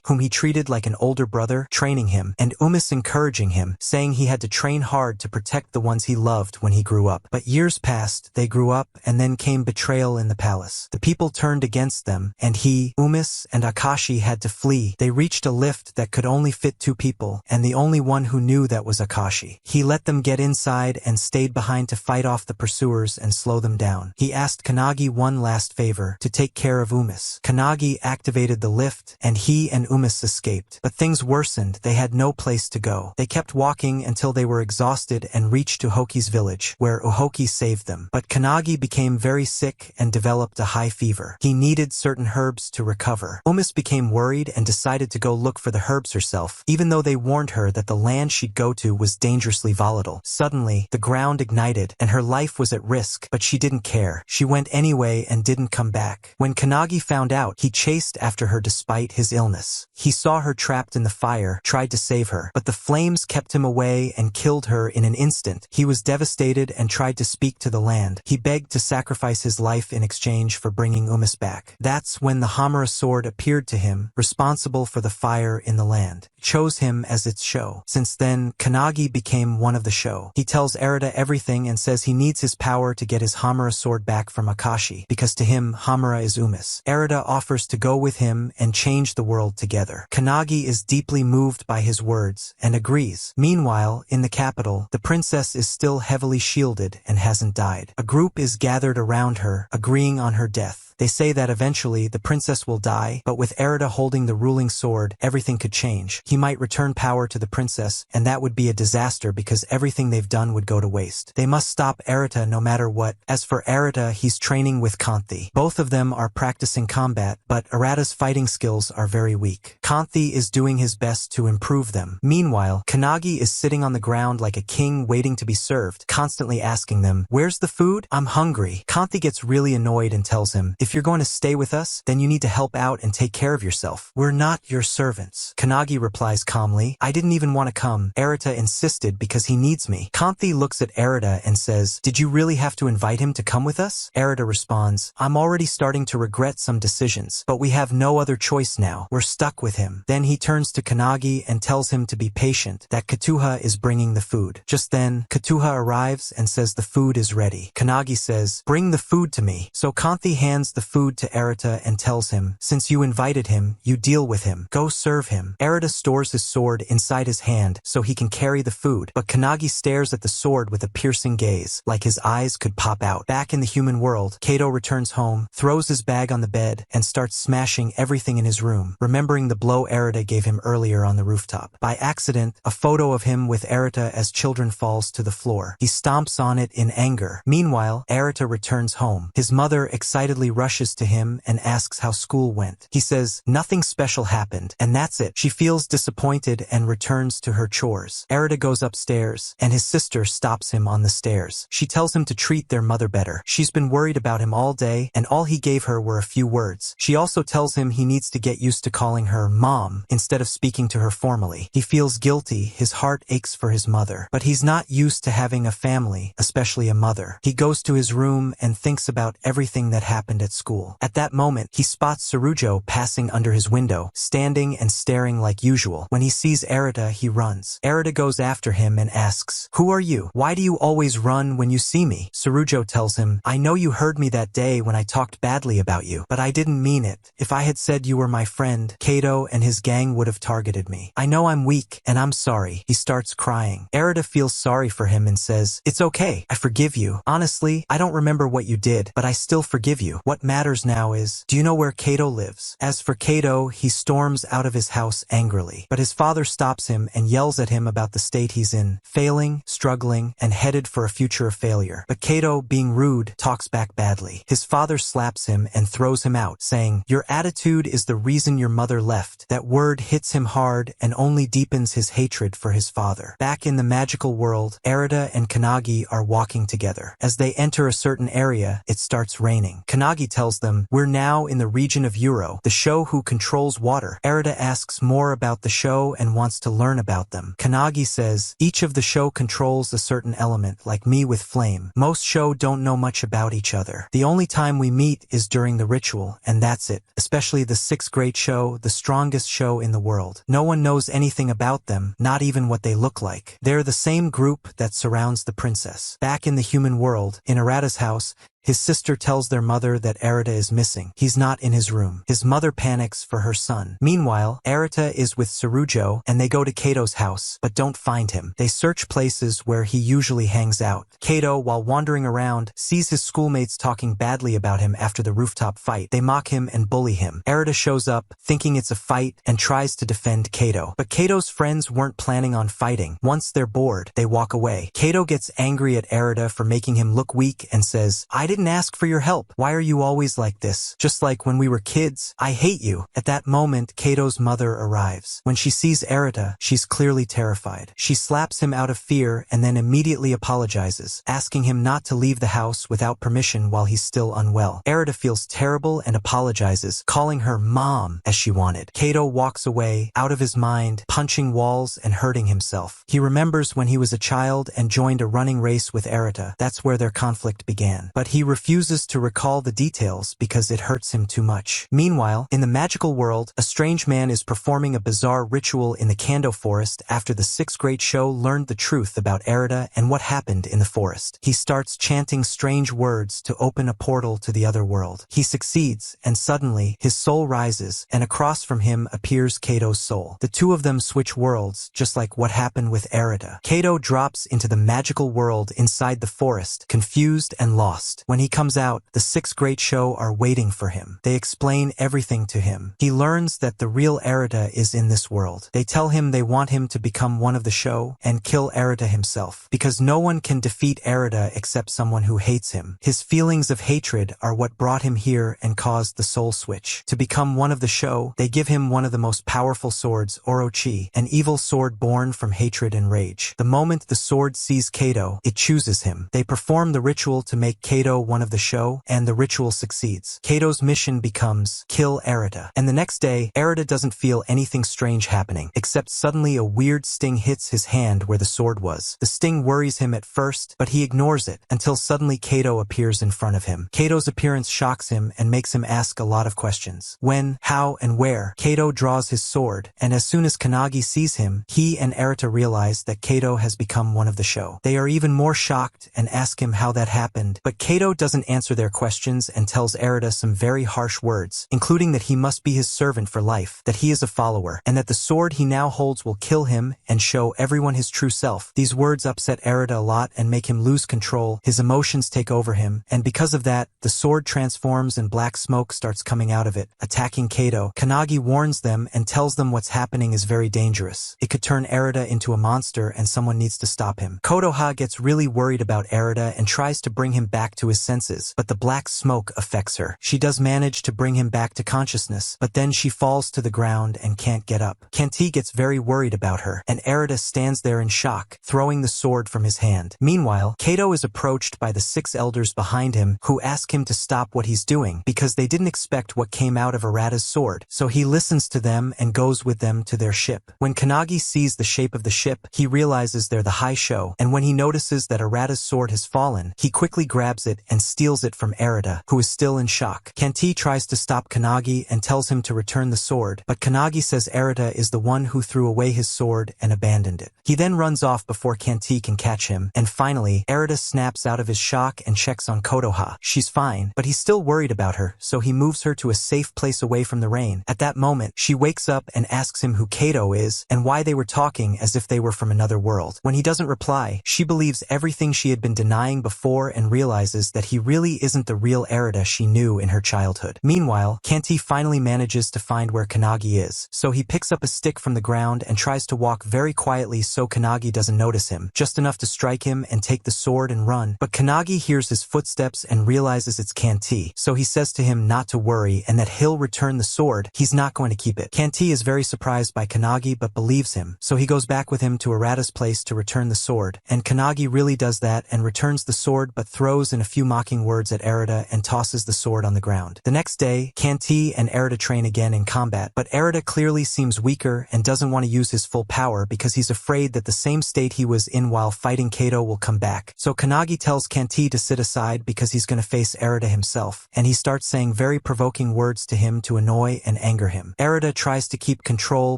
whom he treated like an older brother, training him, and Umis encouraging him, saying he had to train hard to protect the ones he loved when he grew up. But years passed, they grew up, and then came betrayal in the palace. The people turned against them, and he, Umis, and Akashi had to flee. They reached a lift that could only fit 2 people, and the only one who knew that was Akashi. He let them get inside and stayed behind to fight off the pursuers and slow them down. He asked Kanagi one last favor, to take care of Umis. Kanagi activated the lift, and he and Umis escaped. But things worsened. They had no place to go. They kept walking until they were exhausted and reached Uhoki's village, where Uhoki saved them. But Kanagi became very sick and developed a high fever. He needed certain herbs to recover. Umis became worried and decided to go look for the herbs herself, even though they warned her that the land she'd go to was dangerously volatile. Suddenly, the ground ignited, and her life was at risk, but she didn't care. She went anyway and didn't come back. When Kanagi found out, he chased after her despite his illness. He saw her trapped in the fire, tried to save her, but the flames kept him away and killed her in an instant. He was devastated and tried to speak to the land. He begged to sacrifice his life in exchange for bringing Umis back. That's when the Hamura sword appeared to him, responsible for the fire in the land. It chose him as its show. Since then, Kanagi became one of the show. He tells Eritta everything and says he needs his power to get his Hamura sword back from Akashi, because to him, Hamura is Umis. Eritta offers to go with him and change the world together. Kanagi is deeply moved by his words and agrees. Meanwhile, in the capital, the princess is still heavily shielded and hasn't died. A group is gathered around her, agreeing on her death. They say that eventually the princess will die, but with Eritta holding the ruling sword, everything could change. He might return power to the princess, and that would be a disaster because everything they've done would go to waste. They must stop Eritta no matter what. As for Eritta, he's training with Kanthi. Both of them are practicing combat, but Arita's fighting skills are very weak. Kanthi is doing his best to improve them. Meanwhile, Kanagi is sitting on the ground like a king waiting to be served, constantly asking them, "Where's the food? I'm hungry." Kanthi gets really annoyed and tells him, "If you're going to stay with us, then you need to help out and take care of yourself. We're not your servants." Kanagi replies calmly, "I didn't even want to come. Eritta insisted because he needs me." Kanthi looks at Eritta and says, "Did you really have to invite him to come with us?" Eritta responds, "I'm already starting to regret some decisions, but we have no other choice now. We're stuck with him." Then he turns to Kanagi and tells him to be patient, that Gotoya is bringing the food. Just then, Gotoya arrives and says the food is ready. Kanagi says, "Bring the food to me." So Kanthi hands the food to Eritta and tells him, "Since you invited him, you deal with him. Go serve him." Eritta stores his sword inside his hand so he can carry the food, but Kanagi stares at the sword with a piercing gaze, like his eyes could pop out. Back in the human world, Kato returns home, throws his bag on the bed, and starts smashing everything in his room, remembering the blow Eritta gave him earlier on the rooftop. By accident, a photo of him with Eritta as children falls to the floor. He stomps on it in anger. Meanwhile, Eritta returns home. His mother excitedly rushes to him and asks how school went. He says, "Nothing special happened," and that's it. She feels disappointed and returns to her chores. Eritta goes upstairs, and his sister stops him on the stairs. She tells him to treat their mother better. She's been worried about him all day, and all he gave her were a few words. She also tells him he needs to get used to calling her Mom instead of speaking to her formally. He feels guilty. His heart aches for his mother, but he's not used to having a family, especially a mother. He goes to his room and thinks about everything that happened at school. At that moment, he spots Sujo passing under his window, standing and staring like usual. When he sees Eritta, he runs. Eritta goes after him and asks, "Who are you? Why do you always run when you see me?" Sujo tells him, "I know you heard me that day when I talked badly about you, but I didn't mean it. If I had said you were my friend, Kato and his gang would have targeted me. I know I'm weak, and I'm sorry." He starts crying. Eritta feels sorry for him and says, "It's okay. I forgive you. Honestly, I don't remember what you did, but I still forgive you. What matters now is, do you know where Kato lives?" As for Kato, he storms out of his house angrily, but his father stops him and yells at him about the state he's in, failing, struggling, and headed for a future of failure. But Kato, being rude, talks back badly. His father slaps him and throws him out, saying, "Your attitude is the reason your mother left." That word hits him hard and only deepens his hatred for his father. Back in the magical world, Arida and Kanagi are walking together. As they enter a certain area, it starts raining. Kanagi tells them, "We're now in the region of Euro, the show who controls water." Arida asks more about the show and wants to learn about them. Kanagi says, "Each of the show controls a certain element, like me with flame. Most show don't know much about each other. The only time we meet is during the ritual, and that's it. Especially the sixth great show, the strongest show in the world. No one knows anything about them, not even what they look like. They're the same group that surrounds the princess." Back in the human world, in Arida's house, his sister tells their mother that Eritta is missing. He's not in his room. His mother panics for her son. Meanwhile, Eritta is with Sujo, and they go to Kato's house, but don't find him. They search places where he usually hangs out. Kato, while wandering around, sees his schoolmates talking badly about him after the rooftop fight. They mock him and bully him. Eritta shows up, thinking it's a fight, and tries to defend Kato. But Kato's friends weren't planning on fighting. Once they're bored, they walk away. Kato gets angry at Eritta for making him look weak and says, "I didn't ask for your help. Why are you always like this? Just like when we were kids. I hate you." At that moment, Kato's mother arrives. When she sees Eritta, she's clearly terrified. She slaps him out of fear and then immediately apologizes, asking him not to leave the house without permission while he's still unwell. Eritta feels terrible and apologizes, calling her mom as she wanted. Kato walks away, out of his mind, punching walls and hurting himself. He remembers when he was a child and joined a running race with Eritta. That's where their conflict began. But he refuses to recall the details because it hurts him too much. Meanwhile, in the magical world, a strange man is performing a bizarre ritual in the Kando forest after the sixth great show learned the truth about Eritta and what happened in the forest. He starts chanting strange words to open a portal to the other world. He succeeds, and suddenly, his soul rises, and across from him appears Kato's soul. The two of them switch worlds, just like what happened with Eritta. Kato drops into the magical world inside the forest, confused and lost. When he comes out, the sixth great show are waiting for him. They explain everything to him. He learns that the real Eritta is in this world. They tell him they want him to become one of the show and kill Eritta himself, because no one can defeat Eritta except someone who hates him. His feelings of hatred are what brought him here and caused the soul switch. To become one of the show, they give him one of the most powerful swords, Orochi, an evil sword born from hatred and rage. The moment the sword sees Kato, it chooses him. They perform the ritual to make Kato one of the show, and the ritual succeeds. Kato's mission becomes kill Eritta. And the next day, Eritta doesn't feel anything strange happening, except suddenly a weird sting hits his hand where the sword was. The sting worries him at first, but he ignores it until suddenly Kato appears in front of him. Kato's appearance shocks him and makes him ask a lot of questions. When, how, and where? Kato draws his sword, and as soon as Kanagi sees him, he and Eritta realize that Kato has become one of the show. They are even more shocked and ask him how that happened, but Kato doesn't answer their questions and tells Eritta some very harsh words, including that he must be his servant for life, that he is a follower, and that the sword he now holds will kill him and show everyone his true self. These words upset Eritta a lot and make him lose control. His emotions take over him, and because of that, the sword transforms and black smoke starts coming out of it, attacking Kato. Kanagi warns them and tells them what's happening is very dangerous. It could turn Eritta into a monster and someone needs to stop him. Kotoha gets really worried about Eritta and tries to bring him back to his senses, but the black smoke affects her. She does manage to bring him back to consciousness, but then she falls to the ground and can't get up. Kanti gets very worried about her, and Eritta stands there in shock, throwing the sword from his hand. Meanwhile, Kato is approached by the 6 elders behind him, who ask him to stop what he's doing, because they didn't expect what came out of Arida's sword, so he listens to them and goes with them to their ship. When Kanagi sees the shape of the ship, he realizes they're the High Show, and when he notices that Arida's sword has fallen, he quickly grabs it and steals it from Eritta, who is still in shock. Kanti tries to stop Kanagi and tells him to return the sword, but Kanagi says Eritta is the one who threw away his sword and abandoned it. He then runs off before Kanti can catch him, and finally, Eritta snaps out of his shock and checks on Gotoya. She's fine, but he's still worried about her, so he moves her to a safe place away from the rain. At that moment, she wakes up and asks him who Kato is and why they were talking as if they were from another world. When he doesn't reply, she believes everything she had been denying before and realizes that he really isn't the real Eritta she knew in her childhood. Meanwhile, Kanti finally manages to find where Kanagi is, so he picks up a stick from the ground and tries to walk very quietly so Kanagi doesn't notice him, just enough to strike him and take the sword and run. But Kanagi hears his footsteps and realizes it's Kanti, so he says to him not to worry and that he'll return the sword. He's not going to keep it. Kanti is very surprised by Kanagi but believes him, so he goes back with him to Arida's place to return the sword, and Kanagi really does that and returns the sword but throws in a few mocking words at Eritta and tosses the sword on the ground. The next day, Kanti and Eritta train again in combat, but Eritta clearly seems weaker and doesn't want to use his full power because he's afraid that the same state he was in while fighting Kato will come back. So Kanagi tells Kanti to sit aside because he's going to face Eritta himself, and he starts saying very provoking words to him to annoy and anger him. Eritta tries to keep control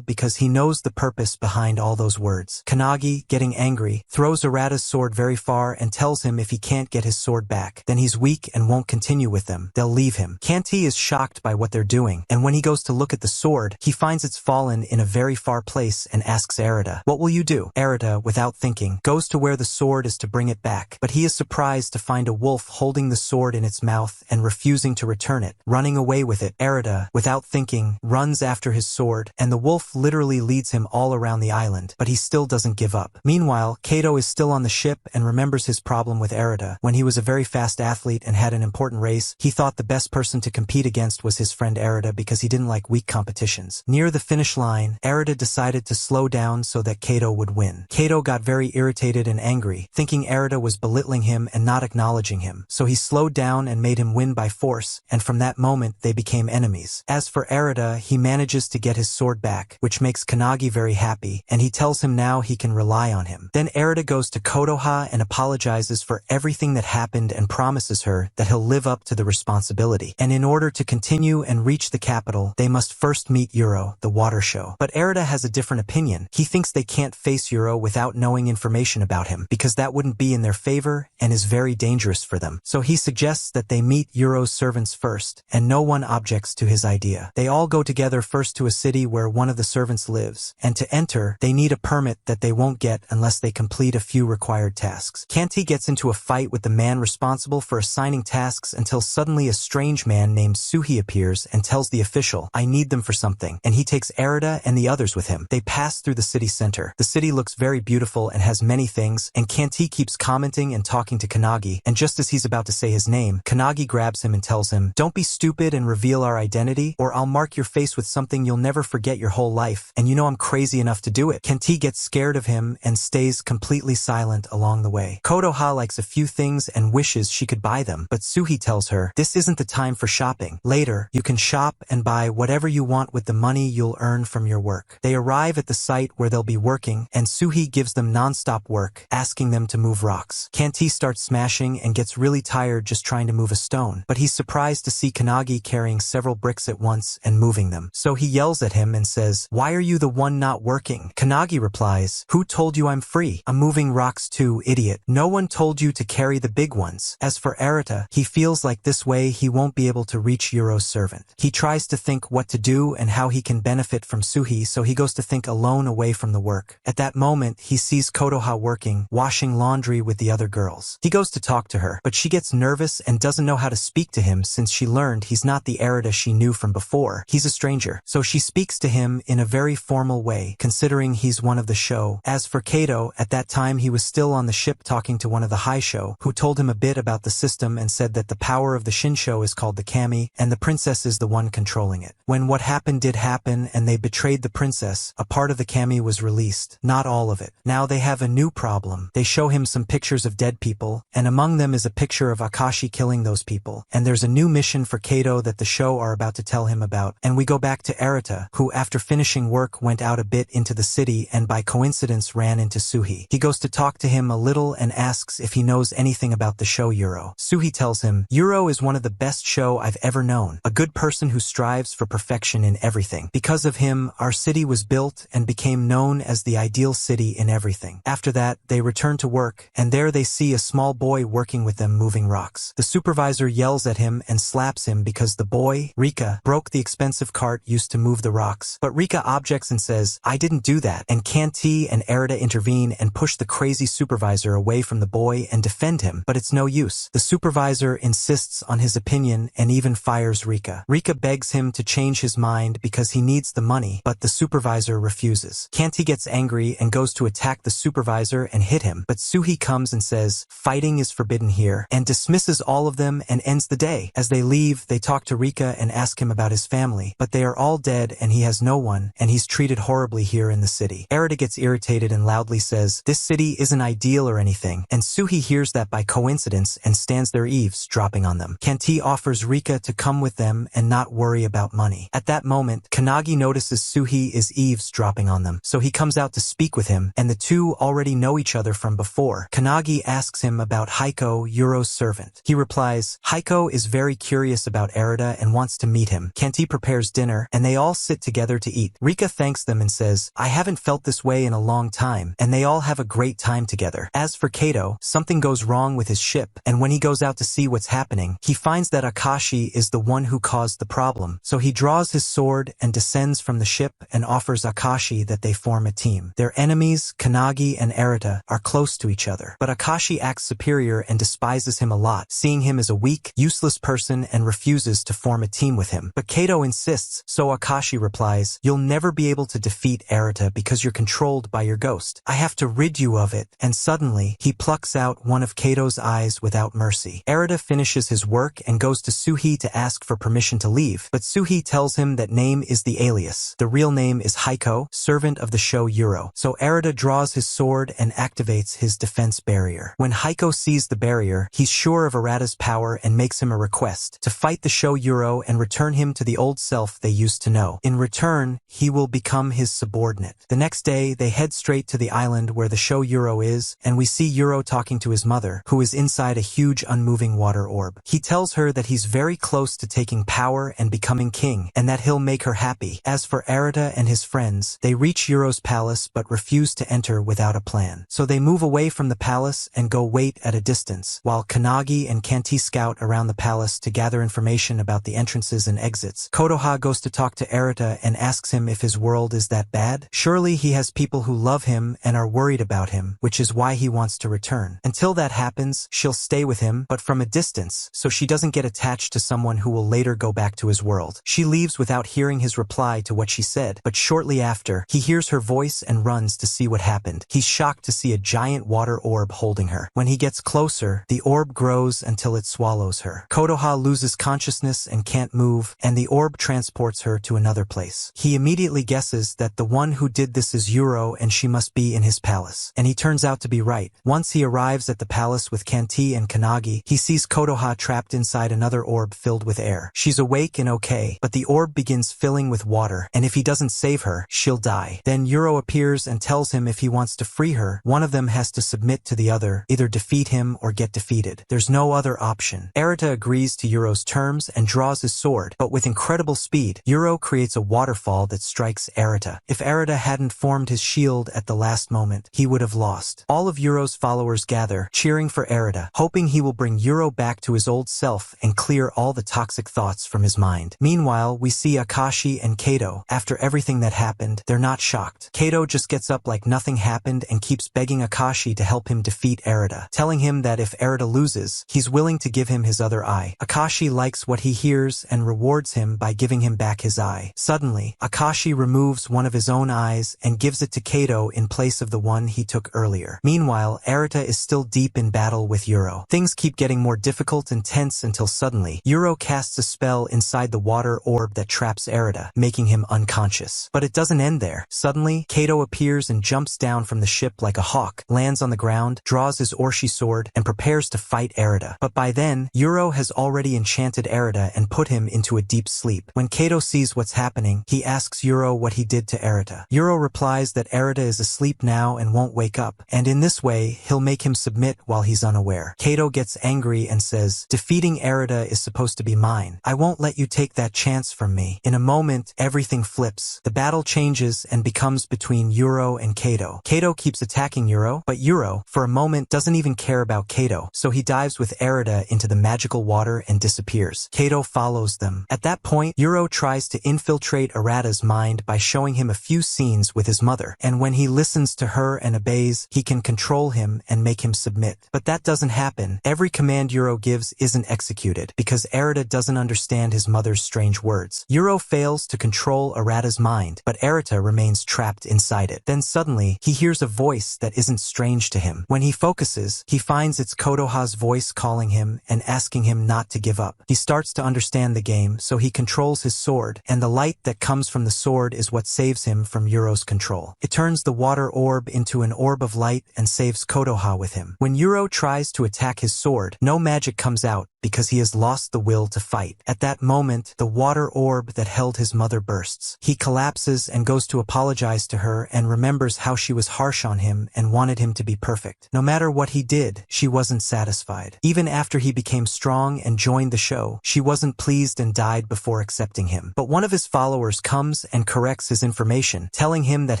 because he knows the purpose behind all those words. Kanagi, getting angry, throws Arida's sword very far and tells him if he can't get his sword back, then he's weak and won't continue with them. They'll leave him. Kanti is shocked by what they're doing, and when he goes to look at the sword, he finds it's fallen in a very far place and asks Eritta, "What will you do?" Eritta, without thinking, goes to where the sword is to bring it back, but he is surprised to find a wolf holding the sword in its mouth and refusing to return it, running away with it. Eritta, without thinking, runs after his sword, and the wolf literally leads him all around the island, but he still doesn't give up. Meanwhile, Kato is still on the ship and remembers his problem with Eritta. When he was a very fast athlete and had an important race, he thought the best person to compete against was his friend Eritta because he didn't like weak competitions. Near the finish line, Eritta decided to slow down so that Kato would win. Kato got very irritated and angry, thinking Eritta was belittling him and not acknowledging him, so he slowed down and made him win by force, and from that moment they became enemies. As for Eritta, he manages to get his sword back, which makes Kanagi very happy, and he tells him now he can rely on him. Then Eritta goes to Gotoya and apologizes for everything that happened and promises her that he'll live up to the responsibility. And in order to continue and reach the capital, they must first meet Euro, the water show. But Eritta has a different opinion. He thinks they can't face Euro without knowing information about him, because that wouldn't be in their favor and is very dangerous for them. So he suggests that they meet Euro's servants first, and no one objects to his idea. They all go together first to a city where one of the servants lives, and to enter, they need a permit that they won't get unless they complete a few required tasks. Kanti gets into a fight with the man responsible for assigning tasks until suddenly a strange man named Suhi appears and tells the official, "I need them for something," and he takes Eritta and the others with him. They pass through the city center. The city looks very beautiful and has many things, and Kanti keeps commenting and talking to Kanagi, and just as he's about to say his name, Kanagi grabs him and tells him, "Don't be stupid and reveal our identity, or I'll mark your face with something you'll never forget your whole life, and you know I'm crazy enough to do it." Kanti gets scared of him and stays completely silent along the way. Gotoya likes a few things and wishes she could buy them, but Suhi tells her, "This isn't the time for shopping. Later, you can shop and buy whatever you want with the money you'll earn from your work." They arrive at the site where they'll be working, and Suhi gives them non-stop work, asking them to move rocks. Kanti starts smashing and gets really tired just trying to move a stone, but he's surprised to see Kanagi carrying several bricks at once and moving them. So he yells at him and says, "Why are you the one not working?" Kanagi replies, "Who told you I'm free? I'm moving rocks too, idiot. No one told you to carry the big ones." As for Eritta, he feels like this way he won't be able to reach Euro's servant. He tries to think what to do and how he can benefit from Suhi, so he goes to think alone away from the work. At that moment, he sees Gotoya working, washing laundry with the other girls. He goes to talk to her, but she gets nervous and doesn't know how to speak to him since she learned he's not the Eritta she knew from before. He's a stranger. So she speaks to him in a very formal way, considering he's one of the show. As for Kato, at that time he was still on the ship talking to one of the Haiko, who told him a bit about the system and said that the power of the Shinsho is called the kami, and the princess is the one controlling it. When what happened did happen and they betrayed the princess, a part of the kami was released, not all of it. Now they have a new problem. They show him some pictures of dead people, and among them is a picture of Akashi killing those people. And there's a new mission for Kato that the show are about to tell him about. And we go back to Eritta, who after finishing work went out a bit into the city and by coincidence ran into Suhi. He goes to talk to him a little and asks if he knows anything about the show Euro. Suhi tells him, Euro is one of the best show I've ever known, a good person who strives for perfection in everything. Because of him, our city was built and became known as the ideal city in everything. After that, they return to work, and there they see a small boy working with them moving rocks. The supervisor yells at him and slaps him because the boy, Rika, broke the expensive cart used to move the rocks. But Rika objects and says, I didn't do that, and Kanagi and Eritta intervene and push the crazy supervisor away from the boy and defend him, but it's no use. The supervisor insists on his opinion and even fires Rika. Rika begs him to change his mind because he needs the money, but the supervisor refuses. Kanagi gets angry and goes to attack the supervisor and hit him, but Suhi comes and says, fighting is forbidden here, and dismisses all of them and ends the day. As they leave, they talk to Rika and ask him about his family, but they are all dead and he has no one, and he's treated horribly here in the city. Eritta gets irritated and loudly says, this city isn't ideal or anything, and Suhi hears that by coincidence and stands there eavesdropping on them. Kanagi offers Rika to come with them and not worry about money. At that moment, Kanagi notices Suhi is eavesdropping on them, so he comes out to speak with him, and the two already know each other from before. Kanagi asks him about Haiko, Euro's servant. He replies, Haiko is very curious about Arida and wants to meet him. Kanagi prepares dinner, and they all sit together to eat. Rika thanks them and says, I haven't felt this way in a long time, and they all have a great time together. As for Kato, something goes wrong with his ship, and when he goes out to see what's happening, he finds that Akashi is the one who caused the problem. So he draws his sword and descends from the ship and offers Akashi that they form a team. Their enemies, Kanagi and Eritta, are close to each other, but Akashi acts superior and despises him a lot, seeing him as a weak, useless person and refuses to form a team with him. But Kato insists, so Akashi replies, you'll never be able to defeat Eritta because you're controlled by your ghost. I have to rid you of it, and suddenly, he plucks out one of Kato's eyes without mercy. Eritta finishes his work and goes to Suhi to ask for permission to leave, but Suhi tells him that name is the alias. The real name is Haiko, servant of the show Euro. So Eritta draws his sword and activates his defense barrier. When Haiko sees the barrier, he's sure of Arida's power and makes him a request to fight the show Euro and return him to the old self they used to know. In return, he will become his subordinate. The next day, they head straight to the island where the show Euro is, and we see Euro talking to his mother, who is inside a huge unmoving water orb. He tells her that he's very close to taking power and becoming king, and that he'll make her happy. As for Arida and his friends, they reach Euro's palace but refuse to enter without a plan. So they move away from the palace and go wait at a distance, while Kanagi and Kanagi scout around the palace to gather information about the entrances and exits. Gotoya goes to talk to Eritta and asks him if his world is that bad. Surely he has people who love him and are worried about him, which is why he wants to return. Until that happens, she'll stay with him, but from a distance, so she doesn't get attached to someone who will later go back to his world. She leaves without hearing his reply to what she said, but shortly after, he hears her voice and runs to see what happened. He's shocked to see a giant water orb holding her. When he gets closer, the orb grows until it swallows her. Gotoya loses consciousness and can't move, and the orb transports her to another place. He immediately guesses that the one who did this is Euro and she must be in his palace. And he turns out to be right. Once he arrives at the palace with Kanagi and Kanagi, he sees Gotoya trapped inside another orb filled with air. She's awake and okay, but the orb begins filling with water, and if he doesn't save her, she'll die. Then Euro appears and tells him if he wants to free her, one of them has to submit to the other, either defeat him or get defeated. There's no other option. Eritta agrees to Euro's terms and draws his sword, but with incredible speed, Euro creates a waterfall that strikes Eritta. If Eritta hadn't formed his shield at the last moment, he would have lost. All of Euro's followers gather, cheering for Eritta, hoping he will bring Euro back to his old self and clear all the toxic thoughts from his mind. Meanwhile, we see Akashi and Kato. After everything that happened, they're not shocked. Kato just gets up like nothing happened and keeps begging Akashi to help him defeat Eritta, telling him that if Eritta loses, he's willing to give him his other eye. Akashi likes what he hears and rewards him by giving him back his eye. Suddenly, Akashi removes one of his own eyes and gives it to Kato in place of the one he took earlier. Meanwhile, Eritta is still deep in battle with Euro. Things keep getting more difficult and tense until suddenly, Euro casts a spell inside the water orb that traps Eritta, making him unconscious. But it doesn't end there. Suddenly, Kato appears and jumps down from the ship like a hawk, lands on the ground, draws his Orshi sword, and prepares to fight Eritta. But by then, Euro has already enchanted Eritta and put him into a deep sleep. When Kato sees what's happening, he asks Euro what he did to Eritta. Euro replies that Eritta is asleep now and won't wake up, and in this way, he'll make him submit while he's unaware. Kato gets angry and says, defeating Eritta is supposed to be mine. I won't let you take that chance from me. In a moment, everything flips. The battle changes and becomes between Euro and Kato. Kato keeps attacking Euro, but Euro, for a moment, doesn't even care about Kato, so he dives with Eritta into the magical water and disappears. Kato follows them. At that point, Euro tries to infiltrate Arida's mind by showing him a few scenes with his mother, and when he listens to her and obeys, he can control him and make him submit. But that doesn't happen. Every command Euro gives isn't executed, because Eritta doesn't understand his mother's strange words. Euro fails to control Arida's mind, but Eritta remains trapped inside it. Then suddenly, he hears a voice that isn't strange to him. When he focuses, he finds it's Kotoha's voice calling him and asking him not to give up. He starts to understand the game, so he controls his sword, and the light that comes from the sword is what saves him from Euro's control. It turns the water orb into an orb of light and saves Kotoha with him. When Euro tries to attack his sword, no magic comes out, because he has lost the will to fight. At that moment, the water orb that held his mother bursts. He collapses and goes to apologize to her and remembers how she was harsh on him and wanted him to be perfect. No matter what he did, she wasn't satisfied. Even after he became strong and joined the show, she wasn't pleased and died before accepting him. But one of his followers comes and corrects his information, telling him that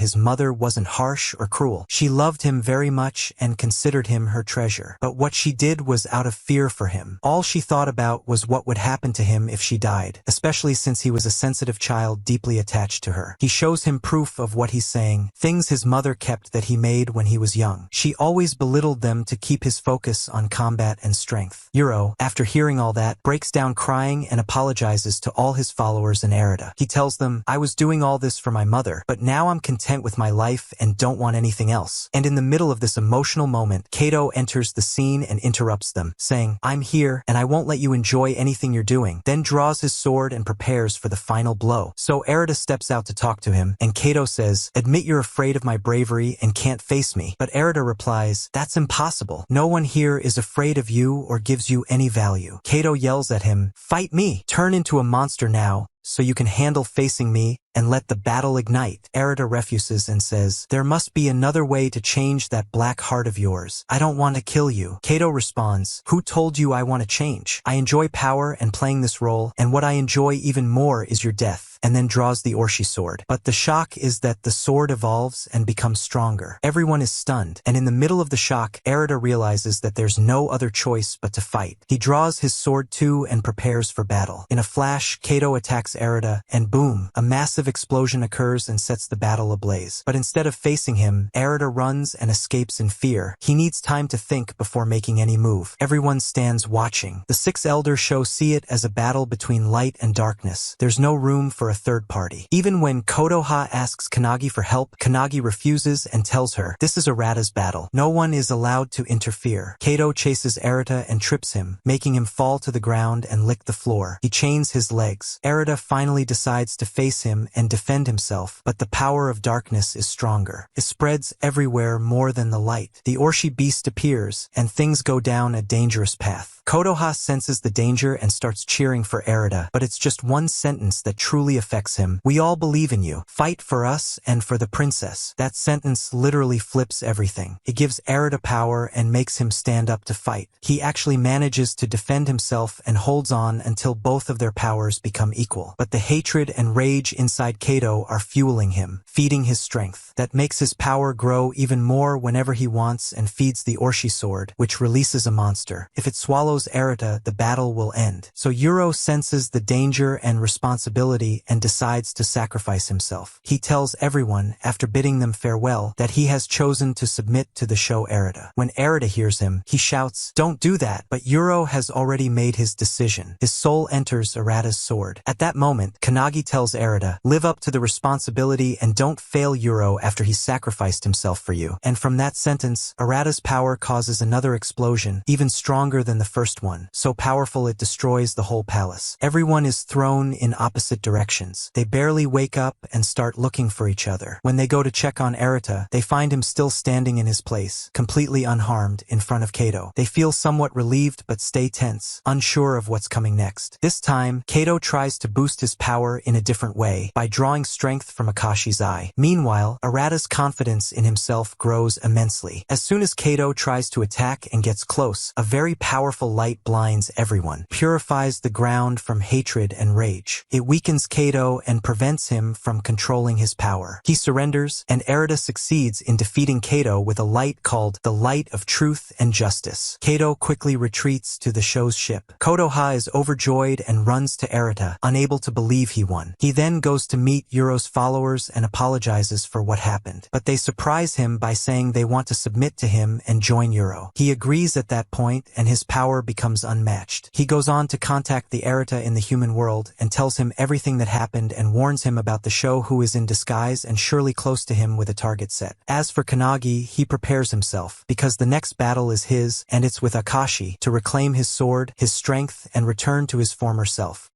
his mother wasn't harsh or cruel. She loved him very much and considered him her treasure. But what she did was out of fear for him. All she thought about was what would happen to him if she died, especially since he was a sensitive child deeply attached to her. He shows him proof of what he's saying, things his mother kept that he made when he was young. She always belittled them to keep his focus on combat and strength. Euro, after hearing all that, breaks down crying and apologizes to all his followers and Eritta. He tells them, I was doing all this for my mother, but now I'm content with my life and don't want anything else. And in the middle of this emotional moment, Kato enters the scene and interrupts them, saying, I'm here and I won't let you enjoy anything you're doing, then draws his sword and prepares for the final blow. So Eritta steps out to talk to him, and Kato says, admit you're afraid of my bravery and can't face me. But Eritta replies, that's impossible. No one here is afraid of you or gives you any value. Kato yells at him, fight me! Turn into a monster now, so you can handle facing me and let the battle ignite. Eritta refuses and says, there must be another way to change that black heart of yours. I don't want to kill you. Kato responds, who told you I want to change? I enjoy power and playing this role, and what I enjoy even more is your death. And then draws the Orshi sword. But the shock is that the sword evolves and becomes stronger. Everyone is stunned, and in the middle of the shock, Eritta realizes that there's no other choice but to fight. He draws his sword too and prepares for battle. In a flash, Kato attacks Eritta, and boom, a massive explosion occurs and sets the battle ablaze. But instead of facing him, Eritta runs and escapes in fear. He needs time to think before making any move. Everyone stands watching. The 6 elders see it as a battle between light and darkness. There's no room for a third party. Even when Kotoha asks Kanagi for help, Kanagi refuses and tells her, this is Arida's battle. No one is allowed to interfere. Kato chases Eritta and trips him, making him fall to the ground and lick the floor. He chains his legs. Eritta finally decides to face him and defend himself, but the power of darkness is stronger. It spreads everywhere more than the light. The Orshi beast appears, and things go down a dangerous path. Kotoha senses the danger and starts cheering for Eritta, but it's just one sentence that truly affects him. We all believe in you. Fight for us and for the princess. That sentence literally flips everything. It gives Eritta power and makes him stand up to fight. He actually manages to defend himself and holds on until both of their powers become equal. But the hatred and rage inside Kato are fueling him, feeding his strength. That makes his power grow even more whenever he wants and feeds the Orshi sword, which releases a monster. If it swallows Eritta, the battle will end. So Euro senses the danger and responsibility and decides to sacrifice himself. He tells everyone, after bidding them farewell, that he has chosen to submit to the show Eritta. When Eritta hears him, he shouts, don't do that, but Euro has already made his decision. His soul enters Arida's sword. At that moment, Kanagi tells Eritta, live up to the responsibility and don't fail Euro after he sacrificed himself for you. And from that sentence, Arida's power causes another explosion, even stronger than the first first one, so powerful it destroys the whole palace. Everyone is thrown in opposite directions. They barely wake up and start looking for each other. When they go to check on Eritta, they find him still standing in his place, completely unharmed, in front of Kato. They feel somewhat relieved but stay tense, unsure of what's coming next. This time, Kato tries to boost his power in a different way, by drawing strength from Akashi's eye. Meanwhile, Arida's confidence in himself grows immensely. As soon as Kato tries to attack and gets close, a very powerful light blinds everyone, purifies the ground from hatred and rage. It weakens Kato and prevents him from controlling his power. He surrenders, and Eritta succeeds in defeating Kato with a light called the Light of Truth and Justice. Kato quickly retreats to the show's ship. Gotoya is overjoyed and runs to Eritta, unable to believe he won. He then goes to meet Euro's followers and apologizes for what happened. But they surprise him by saying they want to submit to him and join Euro. He agrees at that point, and his power becomes unmatched. He goes on to contact the Eritta in the human world and tells him everything that happened and warns him about the show who is in disguise and surely close to him with a target set. As for Kanagi, he prepares himself, because the next battle is his, and it's with Akashi, to reclaim his sword, his strength, and return to his former self.